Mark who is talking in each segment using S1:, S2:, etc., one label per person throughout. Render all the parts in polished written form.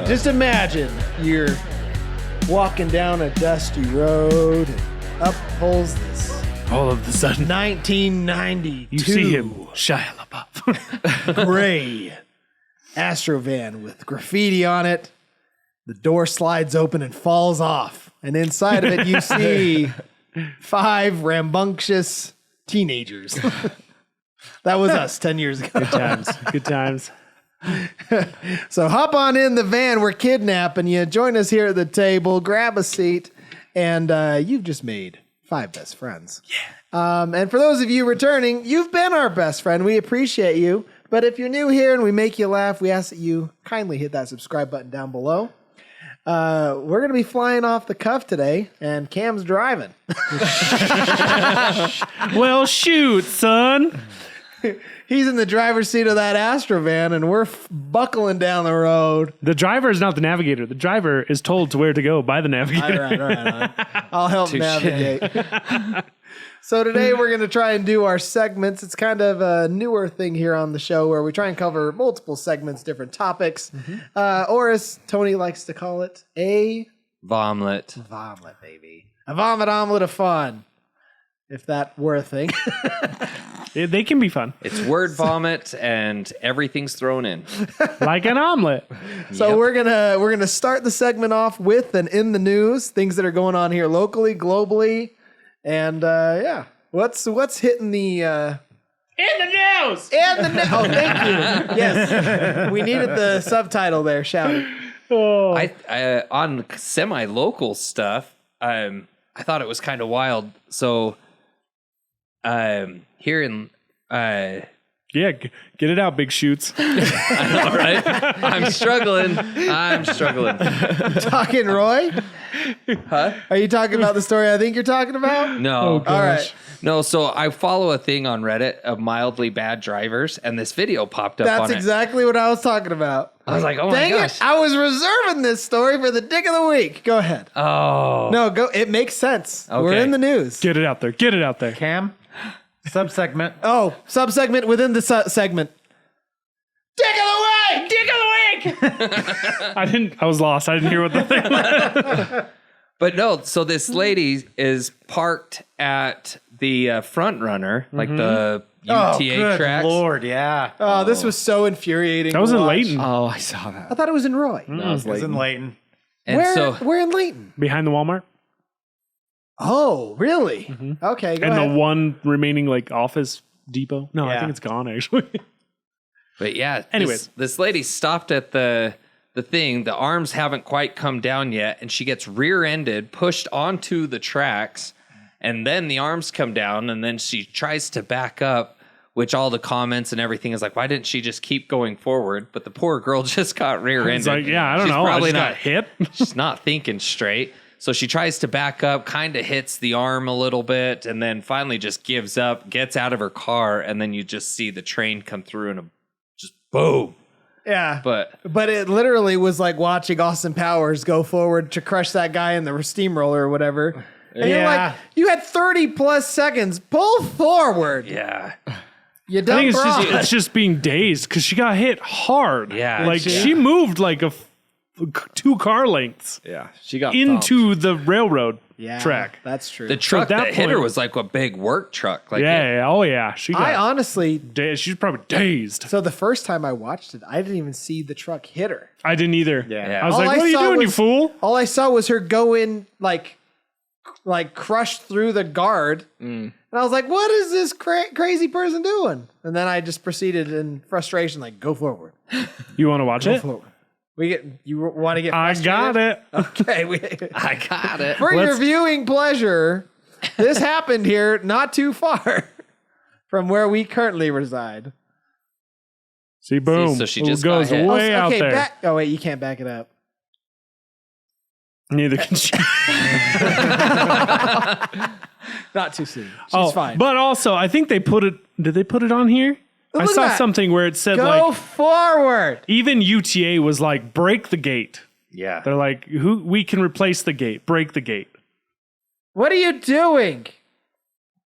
S1: Just imagine you're walking down a dusty road and up pulls this
S2: All of a sudden,
S1: 1992
S2: you see him, Shia LaBeouf.
S1: gray Astrovan with graffiti on it. The door slides open and falls off. And inside of it, you see 5 rambunctious teenagers. That was us 10 years ago.
S2: Good times. Good times.
S1: So hop on in the van. We're kidnapping you. Join us here at the table. Grab a seat. And you've just made 5 best friends. Yeah. And for those of you returning, you've been our best friend. We appreciate you. But if you're new here and we make you laugh, we ask that you kindly hit that subscribe button down below. We're going to be flying off the cuff today, and Cam's driving.
S2: Well, shoot, son.
S1: He's in the driver's seat of that Astrovan, and we're buckling down the road.
S2: The driver is not the navigator. The driver is told to where to go by the navigator.
S1: All right. I'll help navigate. So today we're going to try and do our segments. It's kind of a newer thing here on the show where we try and cover multiple segments, different topics. Or as Tony likes to call it, a
S3: Vomlet.
S1: vomit, baby. A vomit omelet of fun, if that were a thing.
S2: They can be fun.
S3: It's word vomit and everything's thrown in.
S2: Like an omelet.
S1: So we're gonna start the segment off with an in the news, things that are going on here locally, globally, and what's hitting the
S2: In the news!
S1: in the news. Oh, thank you. Yes, we needed the subtitle there. Shout it.
S2: Oh.
S3: I on semi-local stuff, I thought it was kind of wild. So here in
S2: Yeah, get it out, big shoots.
S3: I know, right? I'm struggling.
S1: Talking Roy?
S3: Huh?
S1: Are you talking about the story I think you're talking about?
S3: No.
S1: All right.
S3: No, so I follow a thing on Reddit of mildly bad drivers, and this video popped up on
S1: That's
S3: it.
S1: exactly what I was talking about.
S3: I was like, oh
S1: Dang
S3: my gosh.
S1: it! I was reserving this story for the dick of the week. Go ahead.
S3: Oh.
S1: No, go. It makes sense. We're
S3: Okay.
S1: in the news.
S2: Get it out there. Get it out there.
S4: Cam, subsegment.
S1: Oh, subsegment within the segment. Dick of the week!
S2: Dick of the week! I was lost. I didn't hear what the thing was.
S3: But no, so this lady is parked at the front runner, like the UTA
S4: Good
S3: tracks.
S4: Lord, yeah.
S1: Oh, this was so infuriating.
S2: That was
S1: to
S2: in
S1: watch.
S2: Layton.
S3: Oh, I saw that.
S1: I thought it was in Roy.
S3: That was
S4: It was in
S3: Layton.
S4: Layton.
S3: And
S1: Where?
S3: so
S1: Where in Layton?
S2: Behind the Walmart.
S1: Oh, really? Okay, go
S2: And
S1: ahead.
S2: the one remaining like office depot. No, I
S4: Yeah.
S2: think it's gone actually.
S3: But yeah,
S2: Anyways.
S3: this lady stopped at the thing. The arms haven't quite come down yet, and she gets rear-ended, pushed onto the tracks, and then the arms come down, and then she tries to back up, which all the comments and everything is like, why didn't she just keep going forward? But the poor girl just got rear-ended.
S2: It's like, yeah, I don't
S3: She's
S2: know. I
S3: Probably
S2: just got
S3: not
S2: hit.
S3: She's not thinking straight. So she tries to back up, kind of hits the arm a little bit, and then finally just gives up, gets out of her car, and then you just see the train come through and just boom.
S1: Yeah.
S3: But
S1: it literally was like watching Austin Powers go forward to crush that guy in the steamroller or whatever. And you're
S4: Yeah.
S1: like, you had 30 plus seconds. Pull forward.
S3: yeah,
S1: You
S2: I
S1: dumb
S2: think
S1: broad.
S2: it's just being dazed because she got hit hard.
S3: Yeah,
S2: like
S3: yeah.
S2: she moved like 2 car lengths
S3: yeah, she got
S2: into the railroad
S1: Yeah,
S2: track.
S1: That's true.
S3: the truck
S2: at that
S3: that hit her
S2: point-
S3: was like a big work truck. Like
S2: Yeah. Oh yeah. She got.
S1: I honestly,
S2: She's probably dazed.
S1: so the first time I watched it, I didn't even see the truck hit her.
S2: I didn't either.
S4: Yeah.
S2: I was
S1: All
S2: like,
S1: I
S2: "What are you
S1: saw
S2: doing, you
S1: was-
S2: fool?"
S1: All I saw was her go in like crushed through the guard. And I was like, what is this crazy person doing? And then I just proceeded in frustration, like, go forward.
S2: You want to watch it?
S1: Forward. You want to get
S2: I got
S1: frustrated?
S2: it.
S1: Okay.
S3: I got it.
S1: For your
S2: Let's-
S1: viewing pleasure, this happened here not too far from where we currently reside.
S2: See, boom.
S3: so she
S2: It
S3: just
S2: goes
S3: got hit.
S2: way out there.
S1: Oh, wait, you can't back it up.
S2: Neither can she.
S1: Not too soon. She's fine.
S2: But also, I think they put it. Did they put it on here? I
S1: Look at
S2: saw
S1: that.
S2: something where it said
S1: Go
S2: like
S1: forward.
S2: even UTA was like break the gate.
S3: Yeah,
S2: They're like, we can replace the gate, break the gate.
S1: What are you doing?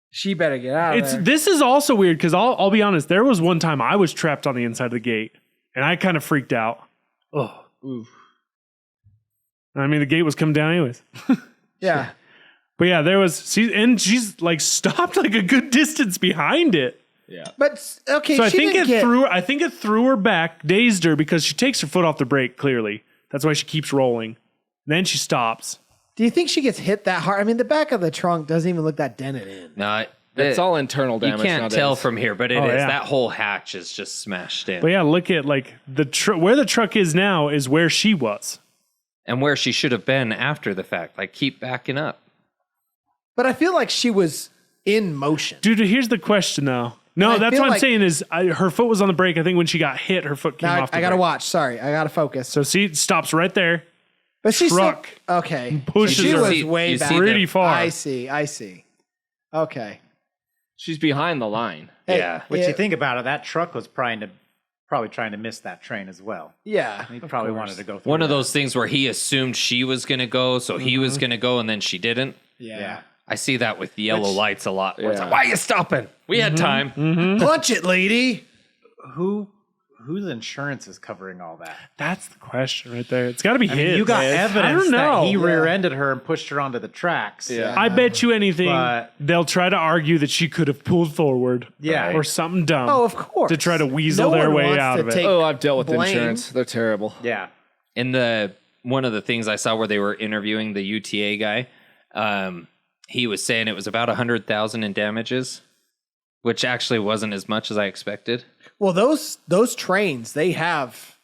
S1: She better get out of there.
S2: This is also weird because I'll be honest. There was one time I was trapped on the inside of the gate and I kind of freaked out. Oh, I mean, the gate was coming down anyways.
S1: Yeah.
S2: But yeah, she's like stopped like a good distance behind it.
S5: Yeah.
S1: But okay,
S2: So I
S1: she
S2: think
S1: didn't
S2: I think it threw her back, dazed her because she takes her foot off the brake. Clearly, that's why she keeps rolling. Then she stops.
S1: Do you think she gets hit that hard? I mean, the back of the trunk doesn't even look that dented in.
S3: No,
S5: It's all internal damage.
S3: You can't
S5: nowadays.
S3: tell from here, but it is.
S2: Yeah.
S3: That whole hatch is just smashed in.
S2: But yeah, look at like where the truck is now is where she was.
S3: And where she should have been after the fact. Like, keep backing up.
S1: But I feel like she was in motion.
S2: Dude, here's the question though. No,
S1: I
S2: that's
S1: feel
S2: what I'm
S1: like-
S2: saying is her foot was on the brake. I think when she got hit, her foot came
S1: Now,
S2: off the
S1: I gotta
S2: brake.
S1: watch. Sorry, I gotta focus.
S2: So she stops right there.
S1: But she's
S2: truck
S1: okay.
S2: pushes
S1: she
S2: her.
S1: was
S3: See-
S1: way
S3: you
S1: back.
S3: see
S2: Pretty far.
S1: I see. Okay.
S5: She's behind the line.
S1: Hey,
S3: Yeah.
S4: Which
S1: yeah,
S4: you think about it, that truck was probably trying to miss that train as well.
S1: Yeah.
S4: He probably wanted to go through
S3: One of
S4: that.
S3: those things where he assumed she was going to go, so he was going to go, and then she didn't.
S1: Yeah.
S3: I see that with yellow lights a lot. Where it's
S5: Yeah.
S3: like, why are you stopping? We had time.
S1: Punch it, lady.
S4: Whose insurance is covering all that?
S2: That's the question right there. It's got to be
S4: I
S2: his.
S4: mean, you got
S2: I
S4: evidence
S2: don't know.
S4: that he rear-ended her and pushed her onto the tracks.
S5: Yeah.
S2: I bet you anything
S4: But-
S2: they'll try to argue that she could have pulled forward.
S4: Yeah.
S2: Or something dumb.
S1: Oh, of course.
S2: To try to weasel
S1: No
S2: their
S1: one
S2: way
S1: wants
S2: out
S1: to
S2: of it.
S1: take
S5: Oh, I've dealt with
S1: blame.
S5: insurance. They're terrible.
S4: Yeah.
S3: In one of the things I saw where they were interviewing the UTA guy, he was saying it was about 100,000 in damages, which actually wasn't as much as I expected.
S1: Well, those trains, they have,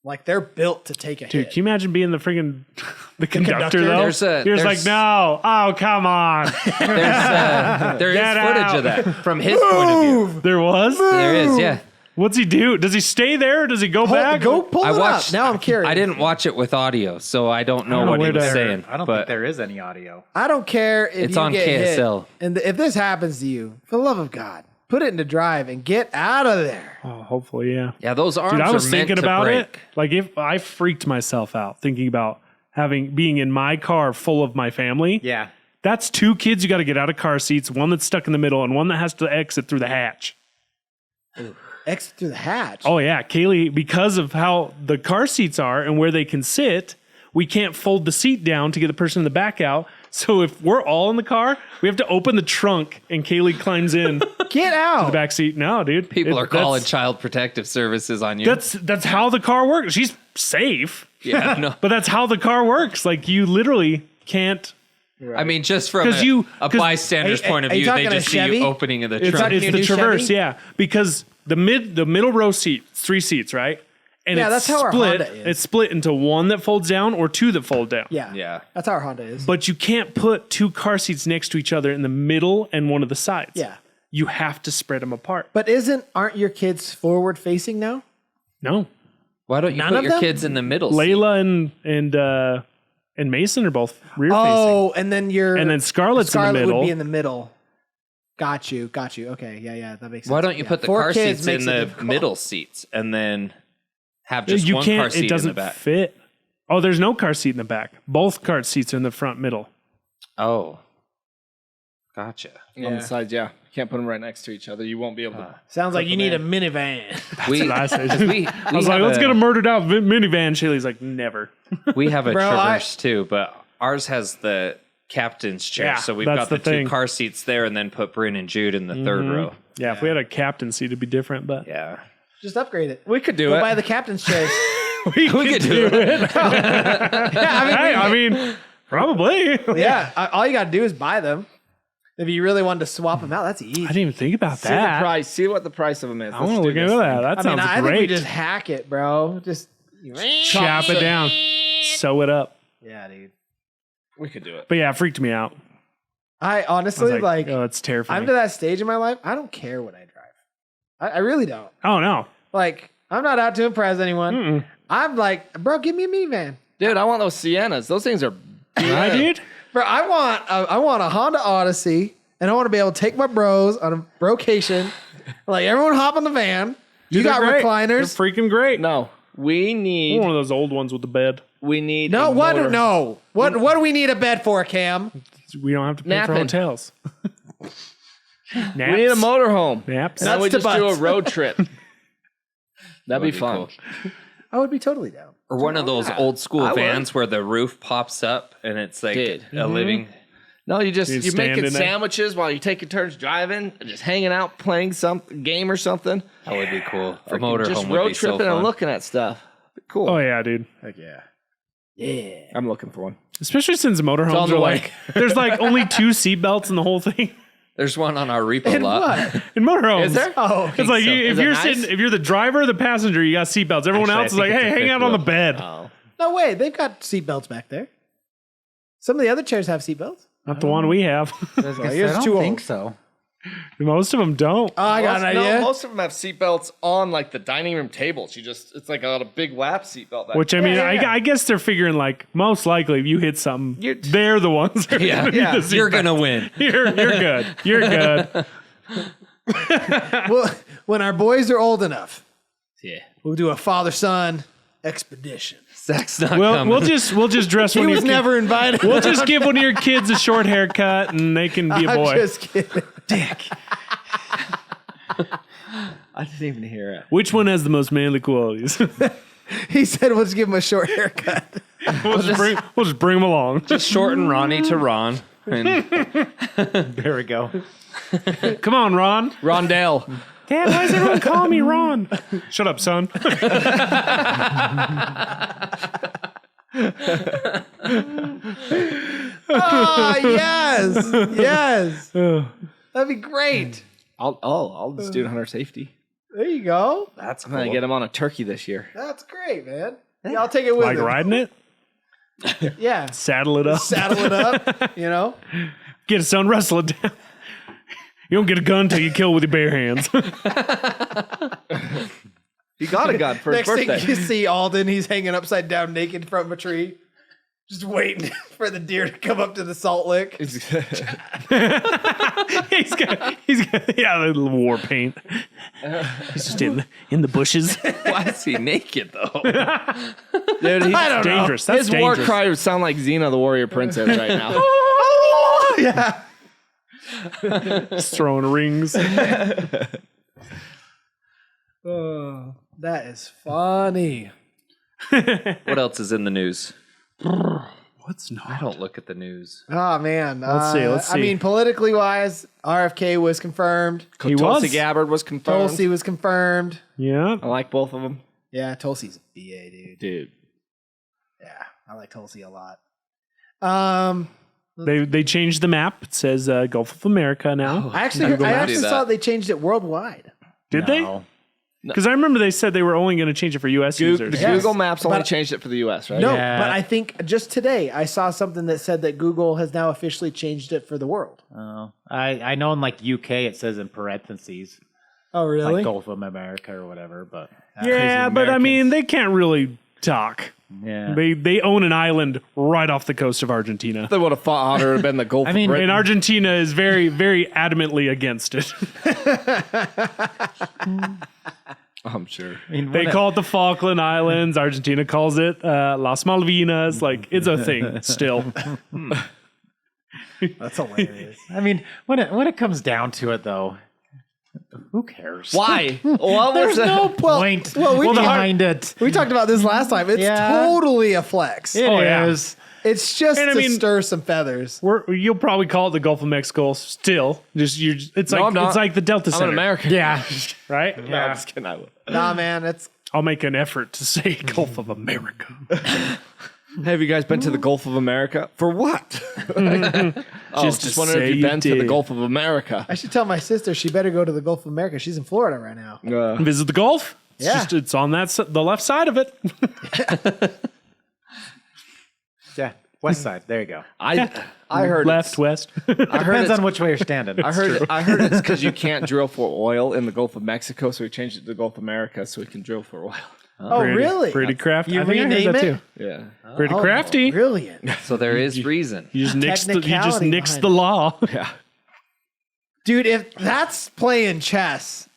S1: like, they're built to take a
S2: Dude,
S1: hit.
S2: can you imagine being the conductor
S1: conductor?
S2: though?
S3: There's
S2: You're just like, no. Oh, come on.
S3: There is
S2: Get
S3: footage
S2: out.
S3: of that from his point of view.
S2: There was?
S3: There is, yeah.
S2: What's he do? Does he stay there or does he go back?
S1: Go pull
S3: I
S1: it
S3: watched.
S1: up. Now I'm curious.
S3: I didn't watch it with audio, so I don't know
S2: don't know
S3: what he
S2: where
S3: was
S2: to-
S3: saying.
S4: I don't
S3: but
S4: think there is any audio.
S1: I don't care if
S3: It's
S1: you
S3: on
S1: get
S3: KSL.
S1: hit. And if this happens to you, for the love of God, put it into drive and get out of there.
S2: Oh, hopefully, yeah.
S3: Yeah, those arms
S2: Dude, I was
S3: are meant
S2: thinking
S3: to
S2: about
S3: break.
S2: it. Like, if I freaked myself out thinking about being in my car full of my family.
S4: Yeah.
S2: That's two kids you got to get out of car seats, one that's stuck in the middle and one that has to exit through the hatch.
S1: Exit through the hatch.
S2: Oh yeah, Kaylee, because of how the car seats are and where they can sit, we can't fold the seat down to get the person in the back out. So if we're all in the car, we have to open the trunk and Kaylee climbs in the
S1: Get out.
S2: back seat. No, dude.
S3: People are calling
S2: that's-
S3: Child Protective Services on you.
S2: That's how the car works. She's safe,
S3: yeah, no.
S2: but that's how the car works. Like you literally can't.
S3: I mean, just from
S2: 'Cause
S3: a bystander's
S1: Are-
S3: point of
S1: are you
S3: view, they
S1: talking a
S3: just see
S1: Chevy?
S3: you opening of the
S2: It's,
S3: trunk.
S2: it's
S1: Your
S2: the
S1: new
S2: Traverse,
S1: Chevy?
S2: yeah, because the middle row seat, 3 seats, right? And
S1: Yeah,
S2: it's
S1: that's how our
S2: split.
S1: Honda is.
S2: It's split into one that folds down or two that fold down.
S1: Yeah.
S3: Yeah.
S1: That's how our Honda is.
S2: But you can't put 2 car seats next to each other in the middle and one of the sides.
S1: Yeah.
S2: You have to spread them apart.
S1: But aren't your kids forward facing now?
S2: No.
S3: Why don't you
S1: None
S3: put
S1: of
S3: your
S1: them?
S3: kids in the middle?
S2: Layla and Mason are both rear facing.
S1: Oh, and then
S2: And then Scarlett's in the
S1: Scarlett
S2: middle.
S1: would be in the middle. Got you. Okay. Yeah. That makes sense.
S3: Why don't you
S1: Yeah.
S3: put the
S1: 4
S3: car
S1: kids
S3: seats in
S1: makes it
S3: the
S1: difficult.
S3: middle seats and then have just
S2: you
S3: one
S2: can't,
S3: car seat
S2: it doesn't
S3: in the back?
S2: fit. Oh, there's no car seat in the back. Both car seats are in the front middle.
S3: Oh, gotcha.
S5: On the sides, yeah. You can't put them right next to each other. You won't be able to.
S1: Sounds like you need a minivan.
S3: We,
S2: What I said.
S3: I
S2: I was like, let's get a murdered out minivan. Shaylee's like, never.
S3: We have a
S1: Bro,
S3: Traverse too, but ours has the captain's chair.
S2: Yeah,
S3: So we've
S2: that's
S3: got the
S2: the
S3: two
S2: thing.
S3: car seats there and then put Bryn and Jude in the third row.
S2: Yeah, if we had a captain seat, it'd be different, but
S3: Yeah.
S1: Just upgrade it.
S5: We could do
S1: Go
S5: it.
S1: buy the captain's chairs.
S2: we could do it.
S1: Yeah,
S2: I mean, probably.
S1: yeah. All you got to do is buy them. If you really wanted to swap them out, that's easy.
S2: I didn't even think about
S5: See the
S2: that.
S5: price. See what the price of them is.
S2: I want to look into that. That sounds
S1: I think we
S2: great.
S1: just hack it, bro. Just
S2: Chop it down, sew it up.
S1: yeah, dude.
S5: We could do it.
S2: But yeah, it freaked me out.
S1: I
S2: I was
S1: honestly
S2: like,
S1: like.
S2: oh, it's terrifying.
S1: I'm to that stage in my life. I don't care what I drive. I really don't.
S2: Oh no,
S1: Like, I'm not out to impress anyone.
S2: Mm-mm.
S1: I'm like, bro, give me a minivan.
S5: Dude, I want those Siennas. Those things are.
S2: right, dude.
S1: Bro, I want a Honda Odyssey, and I want to be able to take my bros on a brocation. Like, everyone hop in the van. You
S2: Dude,
S1: got
S2: they're great.
S1: recliners.
S2: They're freaking great.
S5: No, we
S2: I want
S5: need.
S2: one of those old ones with the bed.
S5: We need.
S1: No,
S5: a
S1: what?
S5: motor-
S1: No. What do we need a bed for, Cam?
S2: We don't have to pay
S5: Napping.
S2: for hotels. Naps.
S5: We need a motorhome.
S2: Naps.
S5: Now we
S1: Nuts to
S5: just do a
S1: butts.
S5: road trip. That'd be
S3: be
S5: fun.
S3: cool.
S1: I would be totally down.
S3: Or one of those old school vans where the roof pops up and it's like a living.
S5: No, you're
S2: stand
S5: making
S2: in there.
S5: sandwiches while you're taking turns driving, just hanging out, playing some game or something.
S3: That would be cool. A
S5: Freaking
S3: motorhome
S5: just
S3: would
S5: road
S3: be so
S5: tripping
S3: fun.
S5: and looking at stuff. Cool.
S2: Oh yeah, dude.
S1: Heck yeah.
S5: Yeah. I'm looking for one.
S2: Especially since motorhomes
S5: on the
S2: are
S5: way.
S2: like, there's like only 2 seatbelts in the whole thing.
S3: There's one on our repo
S1: And
S3: lot.
S1: what?
S2: In motorhomes.
S5: Is there?
S1: Oh,
S2: It's like
S3: so.
S2: if
S5: Is it
S2: you're
S5: nice?
S2: sitting, if you're the driver or the passenger, you got seatbelts. Everyone
S4: Actually,
S2: else is
S4: I
S2: like,
S4: think
S2: hey,
S4: it's a
S2: hang
S4: fifth
S2: out on the
S4: wheel.
S2: bed.
S5: Oh.
S1: no way. They've got seatbelts back there. Some of the other chairs have seatbelts.
S2: Not the one we have.
S4: I was gonna say,
S1: yours
S4: I don't
S1: too
S4: think
S1: old.
S4: so.
S2: Most of them don't.
S1: Oh, I got an idea.
S5: No, most of them have seatbelts on like the dining room tables. It's like a big lap seatbelt. Back
S2: Which I mean,
S1: yeah.
S2: I guess they're figuring like most likely if you hit something,
S5: You're-
S2: they're the ones. That are
S3: Yeah,
S2: gonna need the seatbelt.
S3: You're gonna win.
S2: You're good. You're good.
S1: Well, when our boys are old enough,
S5: Yeah.
S1: we'll do a father-son expedition.
S3: Zach's not
S2: Well,
S3: coming.
S2: we'll just dress
S1: He
S2: one of
S1: was
S2: your
S1: never invited.
S2: We'll just give one of your kids a short haircut and they can be a
S1: I'm
S2: boy.
S1: just kidding.
S5: I didn't even hear it.
S2: Which one has the most manly qualities?
S1: He said, "Let's give him a short haircut."
S2: we'll just bring them along.
S3: Just shorten Ronnie to Ron. And
S4: There we go.
S2: Come on, Ron.
S5: Rondell.
S2: Dad, why is everyone calling me Ron? Shut up, son.
S1: Oh, yes. Yes. That'd be great.
S5: I'll just do hunter safety.
S1: There you go.
S3: that's
S5: I'm gonna get him on a turkey this year.
S1: That's great, man. Yeah, I'll take it with
S2: Like
S1: him.
S2: riding it?
S1: Yeah.
S2: Saddle it up.
S1: Saddle it up, you know?
S2: Get it, son. Wrestle it down. You don't get a gun until you kill with your bare hands.
S5: He got a gun for his
S1: Next thing
S5: birthday.
S1: you see Alden, he's hanging upside down naked from a tree, just waiting for the deer to come up to the salt lick.
S2: he's got yeah, the little war paint. He's just in the bushes.
S3: Why is he naked though?
S5: Dude, he's
S1: I don't know.
S2: Dangerous. That's
S5: his war
S2: dangerous.
S5: cry would sound like Xena the Warrior Princess right now.
S1: Oh, yeah.
S2: Just throwing rings.
S1: Oh, that is funny.
S3: What else is in the news?
S2: What's not?
S3: I don't look at the news.
S1: Oh, man.
S2: Let's see.
S1: I mean, politically wise, RFK was confirmed.
S2: He
S5: Tulsi
S2: was.
S5: Gabbard was confirmed.
S1: Tulsi was confirmed.
S2: Yeah.
S5: I like both of them.
S1: Yeah, Tulsi's a BA, dude.
S5: Dude.
S1: Yeah, I like Tulsi a lot.
S2: They changed the map. It says Gulf of America now.
S1: I actually
S3: do that.
S1: saw they changed it worldwide.
S2: Did they?
S4: No.
S2: Because I remember they said they were only going to change it for U.S. users.
S5: The
S1: Yes.
S5: Google Maps only
S1: But-
S5: changed it for the U.S., right?
S1: No,
S4: Yeah.
S1: but I think just today I saw something that said that Google has now officially changed it for the world.
S4: Oh, I know in like UK it says in parentheses
S1: Oh, really?
S4: like Gulf of America or whatever, but
S2: Yeah,
S4: crazy
S2: but I mean,
S4: Americans.
S2: they can't really talk.
S4: yeah.
S2: They own an island right off the coast of Argentina.
S5: They would have fought harder. It would have been the Gulf
S4: I mean,
S5: of Britain.
S2: And Argentina is very, very adamantly against it.
S5: I'm sure.
S4: I mean,
S2: They
S4: what
S2: call it the Falkland Islands. Argentina calls it Las Malvinas. Like, it's a thing still.
S1: That's hilarious.
S4: I mean, when it comes down to it, though, who cares?
S5: Why? What was
S4: There's no
S5: that?
S4: point
S1: well, we-
S4: behind it.
S1: We talked about this last time. It's
S4: Yeah.
S1: totally a flex.
S4: It
S2: Oh, yeah.
S4: is.
S1: It's just
S2: And I
S1: to
S2: mean-
S1: stir some feathers.
S2: You'll probably call it the Gulf of Mexico still. It's
S5: No,
S2: like
S5: I'm not.
S2: it's like the Delta
S5: I'm
S2: Center,
S5: an American.
S4: Yeah.
S2: right?
S5: No, I'm just kidding.
S1: Nah, man, it's
S2: I'll make an effort to say Gulf of America.
S5: Have you guys been to the Gulf of America? For what?
S2: Just to
S5: just wondering
S2: say
S5: if you've been to the
S2: did.
S5: Gulf of America.
S1: I should tell my sister she better go to the Gulf of America. She's in Florida right now.
S2: Visit the Gulf. It's
S1: Yeah.
S2: just, it's on the left side of it.
S4: Yeah. West side. There you go.
S5: I heard
S2: Left,
S5: it's-
S2: west.
S5: I heard
S4: Depends
S5: it's,
S4: on which way you're standing.
S5: I heard it's because you can't drill for oil in the Gulf of Mexico, so we changed it to the Gulf of America so we can drill for oil.
S1: Oh, really?
S2: Pretty crafty.
S1: You
S2: I think I heard
S1: rename
S2: that
S1: it?
S2: too.
S5: Yeah.
S2: Pretty
S1: Oh,
S2: crafty.
S1: Brilliant.
S3: So there is reason.
S2: You just nixed
S1: Technicality
S2: the
S1: behind
S2: law.
S5: Yeah.
S1: Dude, if that's playing chess,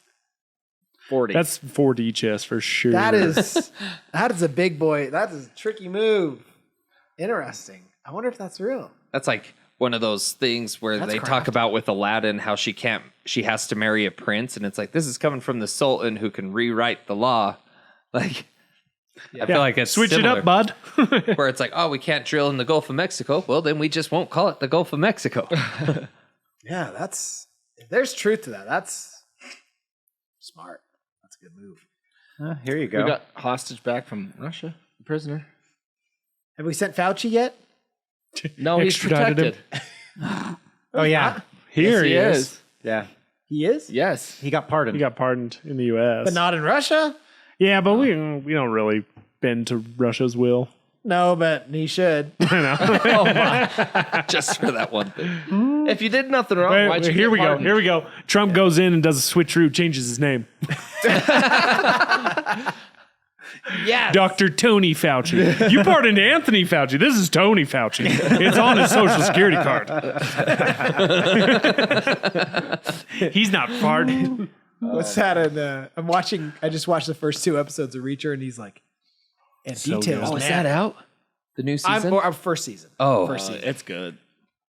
S5: 40.
S2: That's 4D chess for sure.
S1: that is a big boy. That is a tricky move. Interesting. I wonder if that's real.
S3: That's like one of those things where
S1: That's
S3: they talk
S1: crafty.
S3: about with Aladdin how she has to marry a prince, and it's like this is coming from the Sultan who can rewrite the law. Like I feel like it's
S2: Switch it
S3: similar,
S2: up, bud.
S3: where it's like, oh, we can't drill in the Gulf of Mexico. Well, then we just won't call it the Gulf of Mexico.
S1: Yeah, there's truth to that. That's smart. That's a good move.
S4: Here you
S5: We
S4: go.
S5: got hostage back from Russia, the prisoner.
S1: Have we sent Fauci yet?
S5: No, he's
S2: Extradited
S5: protected.
S4: Oh yeah,
S2: Here he
S5: Yes,
S2: is.
S4: yeah.
S1: He is,
S5: Yes.
S4: He got pardoned.
S2: He got pardoned in the U.S.
S1: but not in Russia.
S2: Yeah, but we don't really bend to Russia's will.
S1: No, but he should.
S3: Just for that one thing.
S5: If you did nothing wrong,
S2: Wait,
S5: why'd you
S2: here
S5: get
S2: we go.
S5: pardoned?
S2: Here we go. Trump goes in and does a switcheroo, changes his name.
S5: Yeah.
S2: Dr. Tony Fauci. You pardoned Anthony Fauci. This is Tony Fauci. It's on his social security card. He's not pardoned.
S1: What's that? I just watched the first 2 episodes of Reacher, and he's like, and
S2: So
S1: details.
S2: good.
S3: Oh, is
S1: matter.
S3: that out? The new season?
S1: I'm first season.
S3: Oh.
S1: First season.
S5: It's good.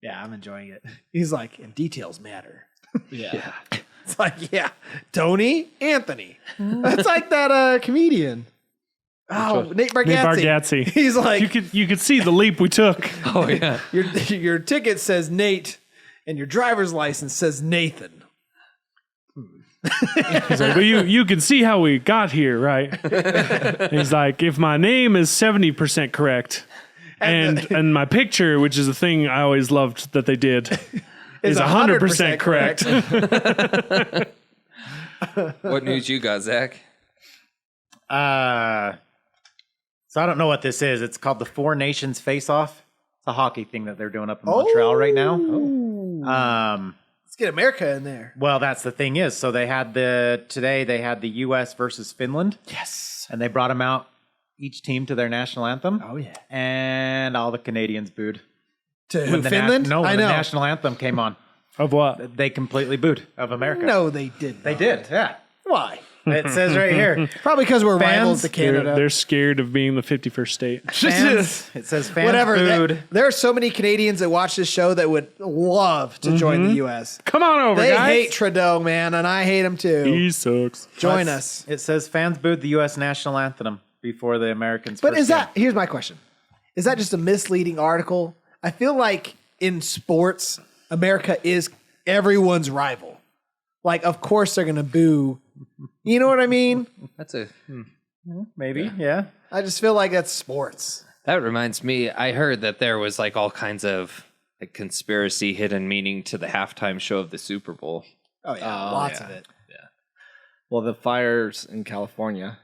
S1: Yeah, I'm enjoying it. He's like, and details matter.
S5: Yeah.
S1: It's like, yeah, Tony, Anthony. That's like that comedian. Oh, Nate Bargatze.
S2: Nate Bargatze.
S1: He's like,
S2: You could see the leap we took.
S3: Oh, yeah.
S1: your ticket says Nate, and your driver's license says Nathan.
S2: He's like, well, you can see how we got here, right? He's like, if my name is 70% correct, and my picture, which is a thing I always loved that they did, is 100% correct.
S3: What news you got, Zach?
S4: So I don't know what this is. It's called the Four Nations Face Off. It's a hockey thing that they're doing up in Montreal right now.
S1: Let's get America in there.
S4: Well, that's the thing is, so today they had the U.S. versus Finland.
S1: Yes.
S4: And they brought them out, each team to their national anthem.
S1: Oh, yeah.
S4: And all the Canadians booed.
S1: To
S4: When the
S1: Finland?
S4: when
S1: I
S4: the
S1: know.
S4: national anthem came on.
S2: Of what?
S4: They completely booed of America.
S1: No, they didn't.
S4: They did, yeah.
S1: Why?
S4: It says right here.
S1: Probably because we're rivals to
S2: They're,
S1: Canada.
S2: they're scared of being the 51st state.
S4: Fans, it says fans
S1: Whatever.
S4: booed.
S1: There are so many Canadians that watch this show that would love to join the U.S.
S2: Come on over,
S1: They
S2: guys.
S1: hate Trudeau, man, and I hate him too.
S2: He sucks.
S1: Join us.
S4: It says fans booed the U.S. national anthem before the Americans.
S1: But
S4: first
S1: is that, here's my question. Is that just a misleading article? I feel like in sports, America is everyone's rival. Like, of course they're going to boo. You know what I mean?
S3: That's a.
S4: maybe, yeah.
S1: I just feel like that's sports.
S3: That reminds me, I heard that there was like all kinds of like conspiracy hidden meaning to the halftime show of the Super Bowl.
S1: Oh, yeah. Lots of it.
S5: Well, the fires in California,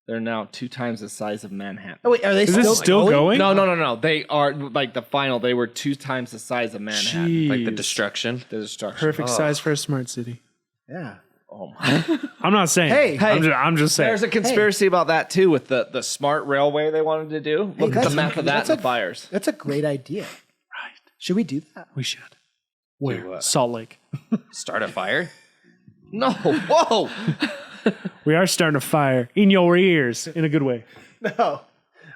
S5: they're now 2 times the size of Manhattan.
S1: Oh, wait, are they
S2: Is
S1: still,
S2: this still going?
S5: No. They are like the final. They were 2 times the size of Manhattan.
S2: Jeez.
S3: Like the destruction.
S5: The destruction.
S2: Perfect size for a smart city.
S1: Yeah.
S5: Oh my.
S2: I'm not saying.
S1: Hey.
S2: I'm just saying.
S5: There's a conspiracy about that too, with the smart railway they wanted to do. Look at
S1: that's-
S5: the map of that
S1: that's
S5: and the
S1: a-
S5: fires.
S1: That's a great idea.
S2: Right.
S1: Should we do that?
S2: We should.
S3: Do
S2: Where?
S3: what?
S2: Salt Lake.
S3: Start a fire?
S5: No, whoa.
S2: We are starting a fire in your ears in a good way.
S1: No.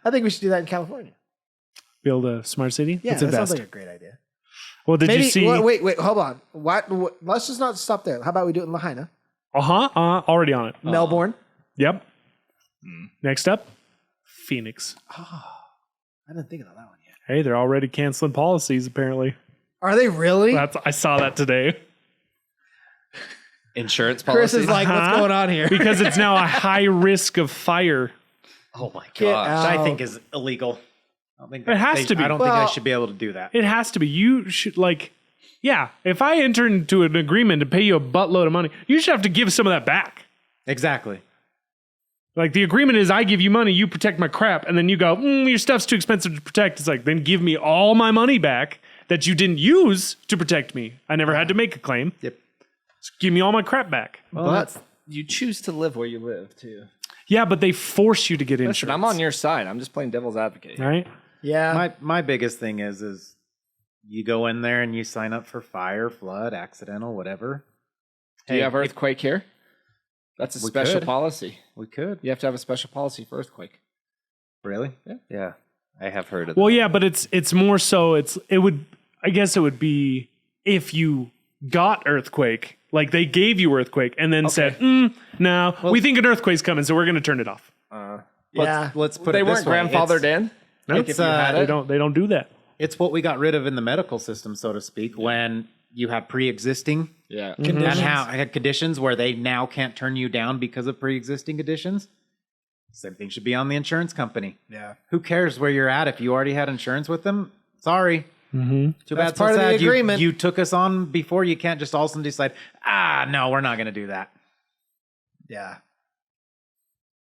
S1: I think we should do that in California.
S2: Build a smart city.
S1: Yeah,
S2: Let's
S1: that sounds
S2: invest.
S1: like a great idea.
S2: Well, did you see?
S1: Wait, hold on. What? Let's just not stop there. How about we do it in Lahaina,
S2: Already on it.
S1: Melbourne?
S2: Yep. Next up, Phoenix.
S1: I didn't think about that one yet.
S2: Hey, they're already canceling policies. Apparently,
S1: Are they really?
S2: I saw that today
S3: Insurance
S1: Chris
S3: policy?
S1: is like, what's going on here?
S2: because it's now a high risk of fire.
S3: oh my
S1: Get
S3: gosh.
S1: out.
S4: Which I think is illegal. I don't think
S2: It has to be.
S4: I don't think
S1: Well-
S4: they should be able to do that.
S2: It has to be. You should yeah. If I enter into an agreement to pay you a buttload of money, you should have to give some of that back.
S4: Exactly.
S2: Like the agreement is, I give you money, you protect my crap, and then you go, your stuff's too expensive to protect. It's like, then give me all my money back that you didn't use to protect me. I never had to make a claim.
S4: Yep.
S2: Just give me all my crap back.
S5: But you choose to live where you live too.
S2: Yeah, but they force you to get insurance.
S5: Listen, I'm on your side. I'm just playing devil's advocate.
S2: right.
S1: Yeah.
S4: My biggest thing is you go in there and you sign up for fire, flood, accidental, whatever.
S5: Do you have earthquake here? That's a
S4: We
S5: special
S4: could.
S5: policy.
S4: We could.
S5: You have to have a special policy for earthquake.
S4: Really?
S3: Yeah. I have heard of
S2: Well,
S3: that.
S2: yeah, but it's more so I guess it would be if you got earthquake, like they gave you earthquake and then said, no, we think an earthquake's coming, so we're going to turn it off.
S1: Yeah.
S4: Let's put
S5: They
S4: it this
S5: weren't
S4: way.
S5: grandfathered in.
S2: No,
S5: Like if you had
S2: they
S5: it.
S2: don't do that.
S4: It's what we got rid of in the medical system, so to speak, when you have pre-existing
S5: Yeah.
S4: and had conditions where they now can't turn you down because of pre-existing conditions. Same thing should be on the insurance company.
S1: Yeah.
S4: Who cares where you're at if you already had insurance with them? Sorry. Too bad.
S1: That's part of the agreement.
S4: You took us on before. You can't just all of a sudden decide, no, we're not going to do that.
S1: Yeah.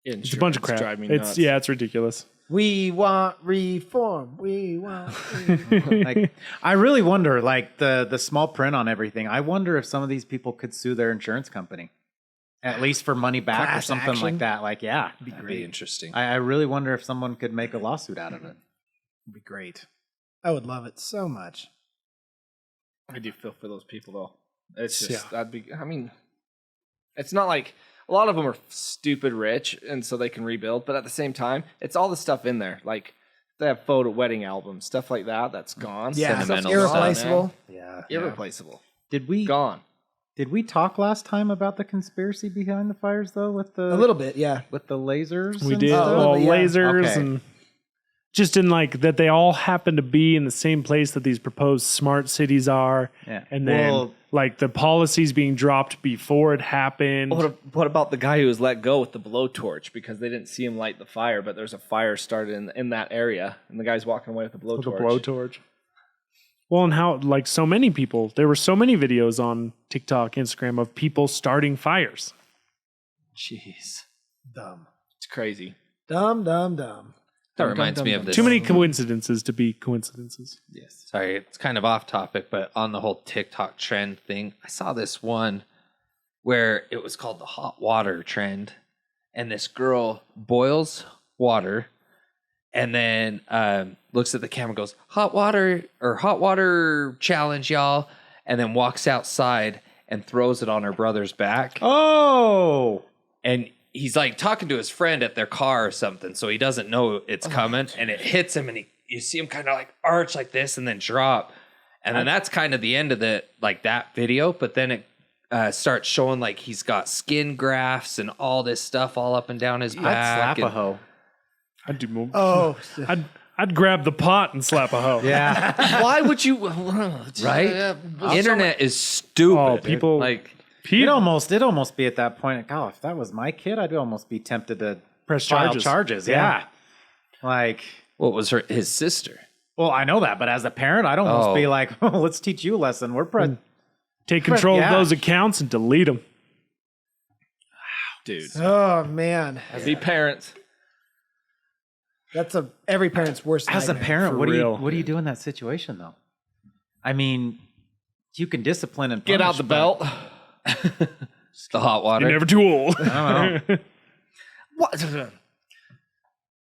S2: It's a bunch of crap.
S5: Drive me
S2: It's
S5: nuts.
S2: it's ridiculous.
S1: We want reform. We want reform.
S4: Like, I really wonder, like the small print on everything. I wonder if some of these people could sue their insurance company, at least for money back
S1: Class
S4: or something
S1: action?
S4: like that. Like, yeah,
S3: That'd be interesting.
S4: I really wonder if someone could make a lawsuit out of it.
S1: It'd be great. I would love it so much.
S5: I do feel for those people though. It's just that'd be. I mean, it's not like a lot of them are stupid rich, and so they can rebuild. But at the same time, it's all the stuff in there. Like they have photo wedding albums, stuff like that. That's gone.
S1: Yeah,
S5: Stuff's
S3: Sentimental
S5: gone,
S1: irreplaceable.
S4: Yeah.
S5: man. Irreplaceable.
S4: Did we talk last time about the conspiracy behind the fires though? With the
S1: A little bit, yeah.
S4: with the lasers,
S2: We
S4: and
S2: did
S4: stuff?
S2: all
S1: yeah.
S2: lasers
S4: Okay.
S2: and just in like that they all happen to be in the same place that these proposed smart cities are.
S4: Yeah.
S2: And then
S4: Well-
S2: like the policies being dropped before it happened.
S5: What about the guy who was let go with the blowtorch because they didn't see him light the fire, but there's a fire started in that area, and the guy's walking away with the blowtorch.
S2: With a blowtorch. Well, and how like so many people, there were so many videos on TikTok, Instagram of people starting fires.
S5: Jeez,
S1: Dumb.
S5: it's crazy.
S1: Dumb, dumb, dumb.
S3: That reminds me of this.
S2: Too many coincidences to be coincidences.
S5: Yes.
S3: Sorry, it's kind of off topic, but on the whole TikTok trend thing, I saw this one where it was called the hot water trend. And this girl boils water and then looks at the camera and goes, hot water challenge, y'all. And then walks outside and throws it on her brother's back.
S4: Oh,
S3: And he's like talking to his friend at their car or something, so he doesn't know it's coming, and it hits him, and you see him kind of like arch like this and then drop, and then that's kind of the end of that video. But then it starts showing like he's got skin grafts and all this stuff all up and down his
S4: I'd
S3: back.
S4: slap a hoe.
S2: I'd do more.
S1: Oh,
S2: I'd grab the pot and slap a hoe.
S4: Yeah.
S5: Why would you?
S3: Right? Internet is stupid.
S2: Oh, people
S3: like
S4: It'd almost be at that point. Like, oh, if that was my kid, I'd almost be tempted to
S2: press
S4: file
S2: charges.
S4: charges.
S2: Yeah.
S4: Yeah. Like,
S3: what was his sister?
S4: well, I know that, but as a parent, I'd almost be like, oh, let's teach you a lesson.
S2: Take control
S4: Yeah.
S2: of those accounts and delete them.
S5: Dude,
S1: oh man.
S5: be parents.
S1: That's every parent's worst
S4: as a
S1: nightmare.
S4: parent,
S2: for
S4: what
S2: real.
S4: do you do in that situation though? I mean, you can discipline and
S5: Get out
S4: punish,
S5: the
S4: but-
S5: belt.
S3: The hot water.
S2: You're never too old.
S4: I don't know.
S5: What?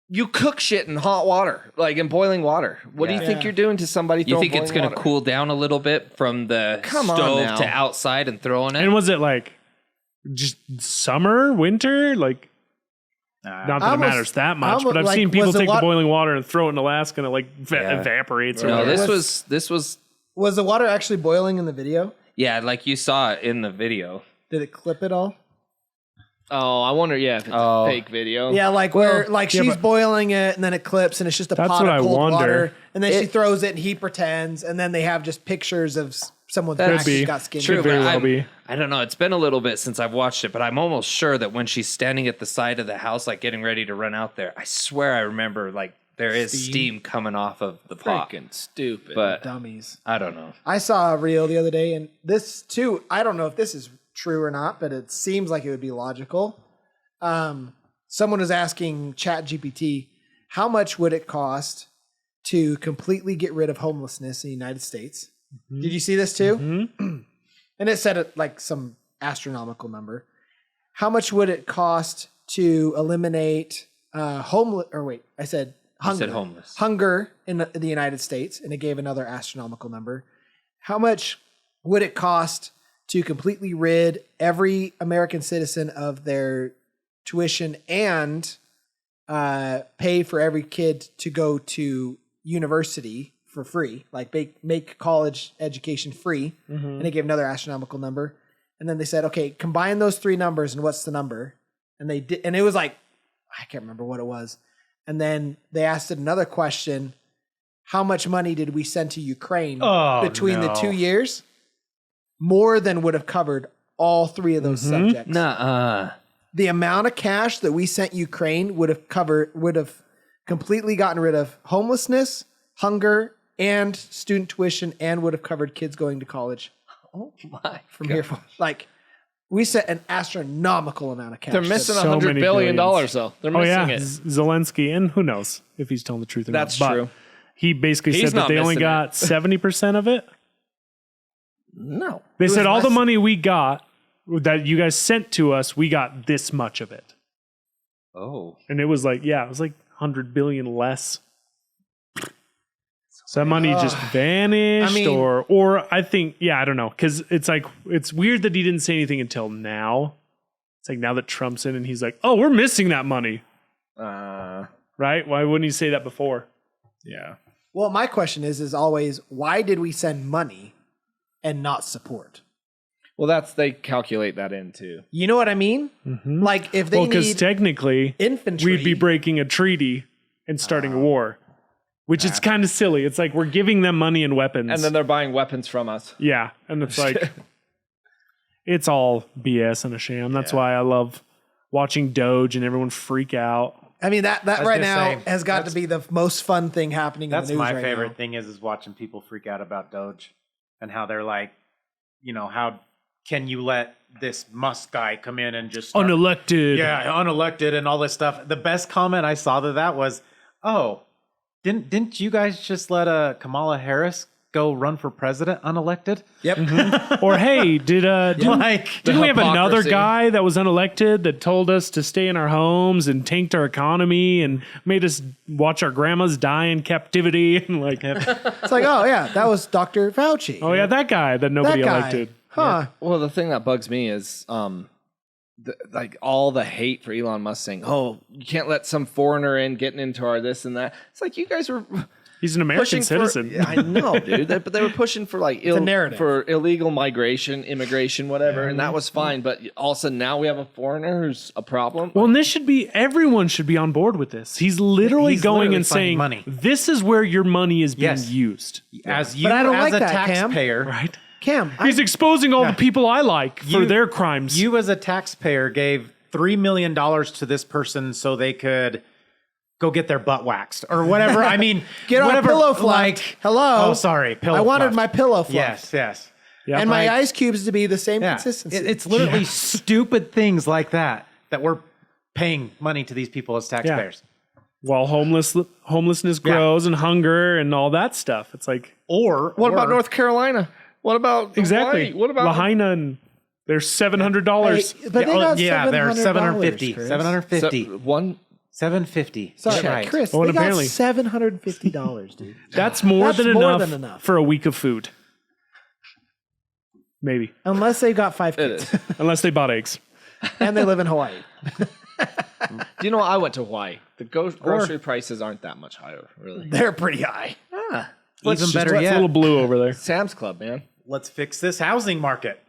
S5: You cook shit in hot water, like in boiling water. What do you think
S1: Yeah.
S5: you're doing to somebody?
S3: You
S5: throwing
S3: think it's
S5: boiling
S3: going to
S5: water?
S3: cool down a little bit from the
S5: Come on
S3: stove
S5: now.
S3: to outside and throwing it?
S2: And was it like just summer, winter? Like, not that it
S1: Almost-
S2: matters that much,
S1: almost
S2: but I've
S1: like,
S2: seen people
S1: was the
S2: take the
S1: wa-
S2: boiling water and throw it in Alaska and it like
S3: Yeah.
S2: evaporates. Or
S3: No,
S2: whatever.
S3: this was
S1: Was the water actually boiling in the video?
S3: yeah, like you saw it in the video.
S1: Did it clip it all?
S5: Oh, I wonder. Yeah, if it's
S3: Oh.
S5: a fake video.
S1: Yeah, like where like
S2: yeah,
S1: she's
S2: but-
S1: boiling it and then it clips and it's just a
S2: That's
S1: pot
S2: what
S1: of
S2: I
S1: cold
S2: wonder.
S1: water and then she throws it and he pretends and then they have just pictures of someone's
S3: That
S1: back
S3: could
S1: who's
S2: be.
S1: got skin.
S2: True.
S1: cancer.
S2: very
S3: but
S2: well be.
S3: I don't know. It's been a little bit since I've watched it, but I'm almost sure that when she's standing at the side of the house, like getting ready to run out there, I swear I remember like there is steam coming off of the pot.
S5: Freaking stupid.
S3: But
S1: Dummies.
S3: I don't know.
S1: I saw a reel the other day and this too, I don't know if this is true or not, but it seems like it would be logical. Someone was asking ChatGPT, how much would it cost to completely get rid of homelessness in the United States? Did you see this too? And it said it like some astronomical number. How much would it cost to eliminate hunger.
S3: You said homeless.
S1: Hunger in the United States, and it gave another astronomical number. How much would it cost to completely rid every American citizen of their tuition and pay for every kid to go to university for free, like make college education free? And they gave another astronomical number. And then they said, okay, combine those three numbers and what's the number? And they did, and it was like I can't remember what it was. And then they asked it another question. How much money did we send to Ukraine between the 2 years? More than would have covered all three of those subjects. The amount of cash that we sent Ukraine would have completely gotten rid of homelessness, hunger, and student tuition, and would have covered kids going to college.
S3: Oh my!
S1: From here, like we sent an astronomical amount of cash.
S5: They're missing
S2: So
S5: $100
S2: many
S5: billion
S2: billions.
S5: though. They're
S2: Oh
S5: missing
S2: yeah,
S5: it.
S2: Zelensky, and who knows if he's telling the truth or
S5: That's
S2: not. But
S5: true.
S2: he basically
S5: He's
S2: said that
S5: not
S2: they only
S5: missing
S2: got 70% of it.
S5: No.
S2: They said all the
S1: less-
S2: money we got that you guys sent to us, we got this much of it.
S3: Oh,
S2: And it was like 100 billion less. So that money just vanished,
S1: I mean-
S2: or I think, I don't know, because it's like it's weird that he didn't say anything until now. It's like now that Trump's in, and he's like, "Oh, we're missing that money," right? Why wouldn't he say that before?
S5: Yeah.
S1: Well, my question is always, why did we send money and not support?
S5: Well, they calculate that in too.
S1: You know what I mean? Like if they
S2: Well, because
S1: need
S2: technically,
S1: infantry,
S2: we'd be breaking a treaty and starting a war, which is kind of silly. It's like we're giving them money and weapons,
S5: And then they're buying weapons from us.
S2: yeah, and it's like it's all BS and a sham. That's why I love watching Doge and everyone freak out.
S1: I mean that
S4: was
S1: right
S4: gonna
S1: now
S4: say,
S1: has got to be the most fun thing happening.
S4: That's
S1: in the news
S4: my
S1: right
S4: favorite
S1: now.
S4: thing is watching people freak out about Doge and how they're like, how can you let this Musk guy come in and just start,
S2: Unelected.
S4: unelected and all this stuff. The best comment I saw to that was, didn't you guys just let Kamala Harris go run for president unelected?
S1: Yep.
S2: Or hey, didn't we have another
S5: hypocrisy.
S2: guy that was unelected that told us to stay in our homes and tanked our economy and made us watch our grandmas die in captivity and like,
S1: It's like, oh yeah, that was Dr. Fauci.
S2: oh yeah, that guy that
S1: that
S2: nobody
S1: guy.
S2: elected.
S1: Huh.
S5: Well, the thing that bugs me is like all the hate for Elon Musk saying, "Oh, you can't let some foreigner in getting into our this and that." It's like you guys were
S2: He's an American
S5: pushing
S2: citizen.
S5: For, I know, dude. But they were pushing for like
S1: narrative.
S5: for illegal migration, immigration, whatever, and that was fine. But all of a sudden now we have a foreigner who's a problem.
S2: Well, and everyone should be on board with this. He's literally
S4: He's
S2: going
S4: literally
S2: and
S4: finding
S2: saying,
S4: money.
S2: this is where your money is being
S4: Yes.
S2: used.
S4: As you,
S1: But I don't
S4: as
S1: like
S4: a
S1: that, Cam.
S4: taxpayer,
S2: Right?
S1: Cam,
S2: He's exposing all the people I like for
S4: You-
S2: their crimes.
S4: you as a taxpayer gave $3 million to this person so they could go get their butt waxed or whatever. I mean,
S1: get on
S4: whatever,
S1: pillow fluffed. Hello.
S4: Oh, sorry. Pillow
S1: I wanted
S4: fluffed.
S1: my pillow fluffed.
S4: Yes.
S2: Yep.
S1: And my
S4: Like-
S1: ice cubes to be the same
S4: Yeah.
S1: consistency.
S4: It's literally stupid things like that we're paying money to these people as taxpayers.
S2: While homelessness grows and hunger and all that stuff. It's like,
S5: What about North Carolina? What about
S2: exactly.
S5: Hawaii? What about
S2: Lahaina and they're $700.
S1: Hey, but they got
S4: they're
S1: $750.
S4: $750. $750.
S5: one?
S4: $750.
S1: Sorry,
S4: That's right.
S1: Chris.
S2: Oh, and
S1: they got
S2: apparently-
S1: $750, dude.
S2: That's more
S1: That's
S2: than
S1: more
S2: enough
S1: than enough.
S2: for a week of food. Maybe.
S1: Unless they got 5
S5: It
S1: kids
S5: is.
S2: Unless they bought eggs.
S1: and they live in Hawaii.
S5: Do you know I went to Hawaii? The grocery prices aren't that much higher, really.
S1: They're pretty high.
S4: Even better
S2: It's a
S4: yet,
S2: little blue over there.
S5: Sam's Club, man.
S4: let's fix this housing market.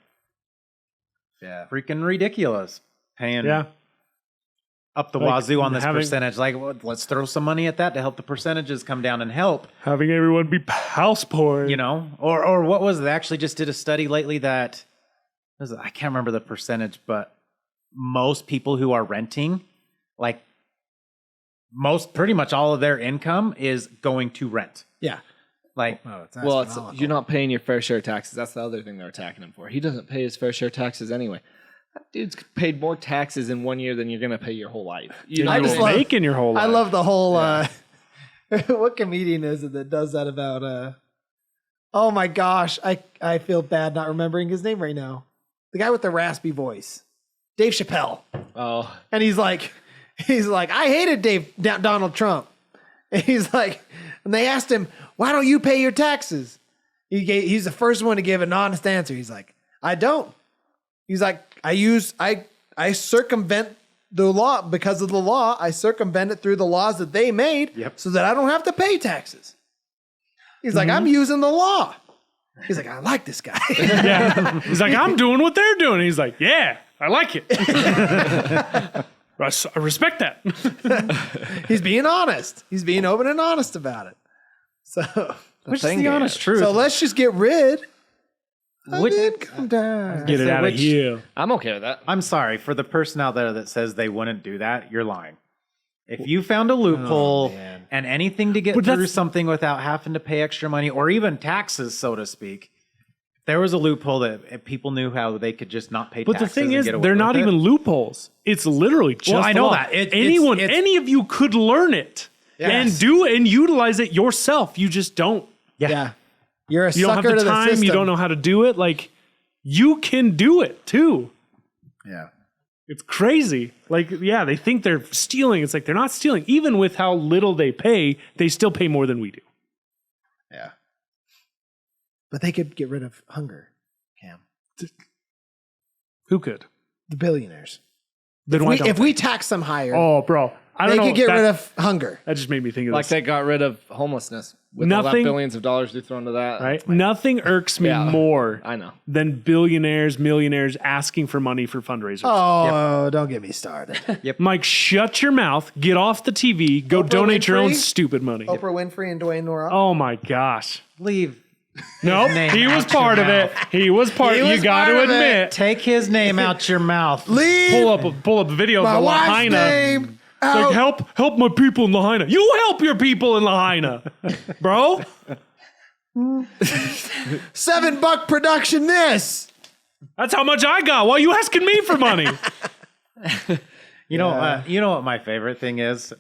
S5: Yeah.
S4: Freaking ridiculous. Paying
S2: Yeah.
S4: up the
S2: Like,
S4: wazoo on this
S2: having-
S4: percentage. Like, well, let's throw some money at that to help the percentages come down and help.
S2: Having everyone be house poor.
S4: Or what was it? They actually just did a study lately that I can't remember the percentage, but most people who are renting, like pretty much all of their income is going to rent.
S1: Yeah.
S4: Like,
S5: Well, you're not paying your fair share of taxes. That's the other thing they're attacking him for. He doesn't pay his fair share of taxes anyway. That dude's paid more taxes in 1 year than you're going to pay your whole life. You know
S2: I
S5: what
S2: just
S5: I mean?
S2: making your whole life.
S1: I love the whole what comedian is it that does that about oh my gosh, I feel bad not remembering his name right now. The guy with the raspy voice. Dave Chappelle.
S5: Oh,
S1: And he's like, I hated Donald Trump. And he's like, and they asked him, why don't you pay your taxes? He's the first one to give an honest answer. He's like, I don't. He's like, I circumvent the law because of the law. I circumvent it through the laws that they made so that I don't have to pay taxes. He's like, I'm using the law. He's like, I like this guy.
S2: Yeah. He's like, I'm doing what they're doing. He's like, yeah, I like it. I respect that.
S1: He's being honest. He's being open and honest about it. So,
S4: Which is the honest truth.
S1: so let's just get rid of
S4: Which-
S1: income tax.
S2: Get it out of
S4: Which-
S2: here.
S5: I'm okay with that.
S4: I'm sorry for the person out there that says they wouldn't do that. You're lying. If you found a loophole
S1: man.
S4: and anything to get
S2: But
S4: through
S2: that's-
S4: something without having to pay extra money or even taxes, so to speak, there was a loophole that people knew how they could just not pay
S2: But
S4: taxes.
S2: the thing
S4: and
S2: is,
S4: get away
S2: they're
S4: with
S2: not
S4: it.
S2: even loopholes. It's literally just
S4: I
S2: the
S4: know
S2: law.
S4: that.
S2: Anyone,
S4: it's-
S2: any of you could learn it and do and utilize it yourself. You just don't.
S1: Yeah. You're a
S2: You don't
S1: sucker
S2: have
S1: to
S2: the
S1: the
S2: time.
S1: system.
S2: You don't know how to do it. Like, you can do it too.
S1: Yeah.
S2: It's crazy. Like, yeah, they think they're stealing. It's like they're not stealing. Even with how little they still pay more than we do.
S1: Yeah. But they could get rid of hunger, Cam.
S2: Who could?
S1: The billionaires.
S2: Then why don't
S1: If
S2: they?
S1: we tax them higher,
S2: Oh, bro. I don't
S1: they
S2: know.
S1: could get
S2: that,
S1: rid of hunger.
S2: that just made me think of
S5: Like
S2: this.
S5: they got rid of homelessness with all that
S2: Nothing-
S5: billions of dollars they thrown to that.
S2: Right? Nothing irks me
S5: Yeah.
S2: more
S5: I know.
S2: than billionaires, millionaires asking for money for fundraisers.
S1: Oh, don't get me started.
S2: Mike, shut your mouth. Get off the TV. Go
S1: Oprah
S2: donate your own
S1: Winfrey?
S2: stupid money.
S1: Oprah Winfrey and Dwayne Nora.
S2: Oh my gosh.
S4: Leave.
S2: Nope.
S4: Name
S2: He was
S4: out your
S2: part of it.
S4: mouth.
S2: He was part.
S1: He
S2: You
S1: was
S2: got
S1: part
S2: to
S1: of it.
S2: admit.
S4: Take his name out your mouth.
S1: Leave
S2: Pull up a video
S1: my
S2: of the
S1: wife's
S2: Lahaina.
S1: name
S2: It's
S1: out.
S2: like help my people in Lahaina. You help your people in Lahaina, bro.
S1: $7 production this.
S2: That's how much I got. Why are you asking me for money?
S4: You know what my favorite thing is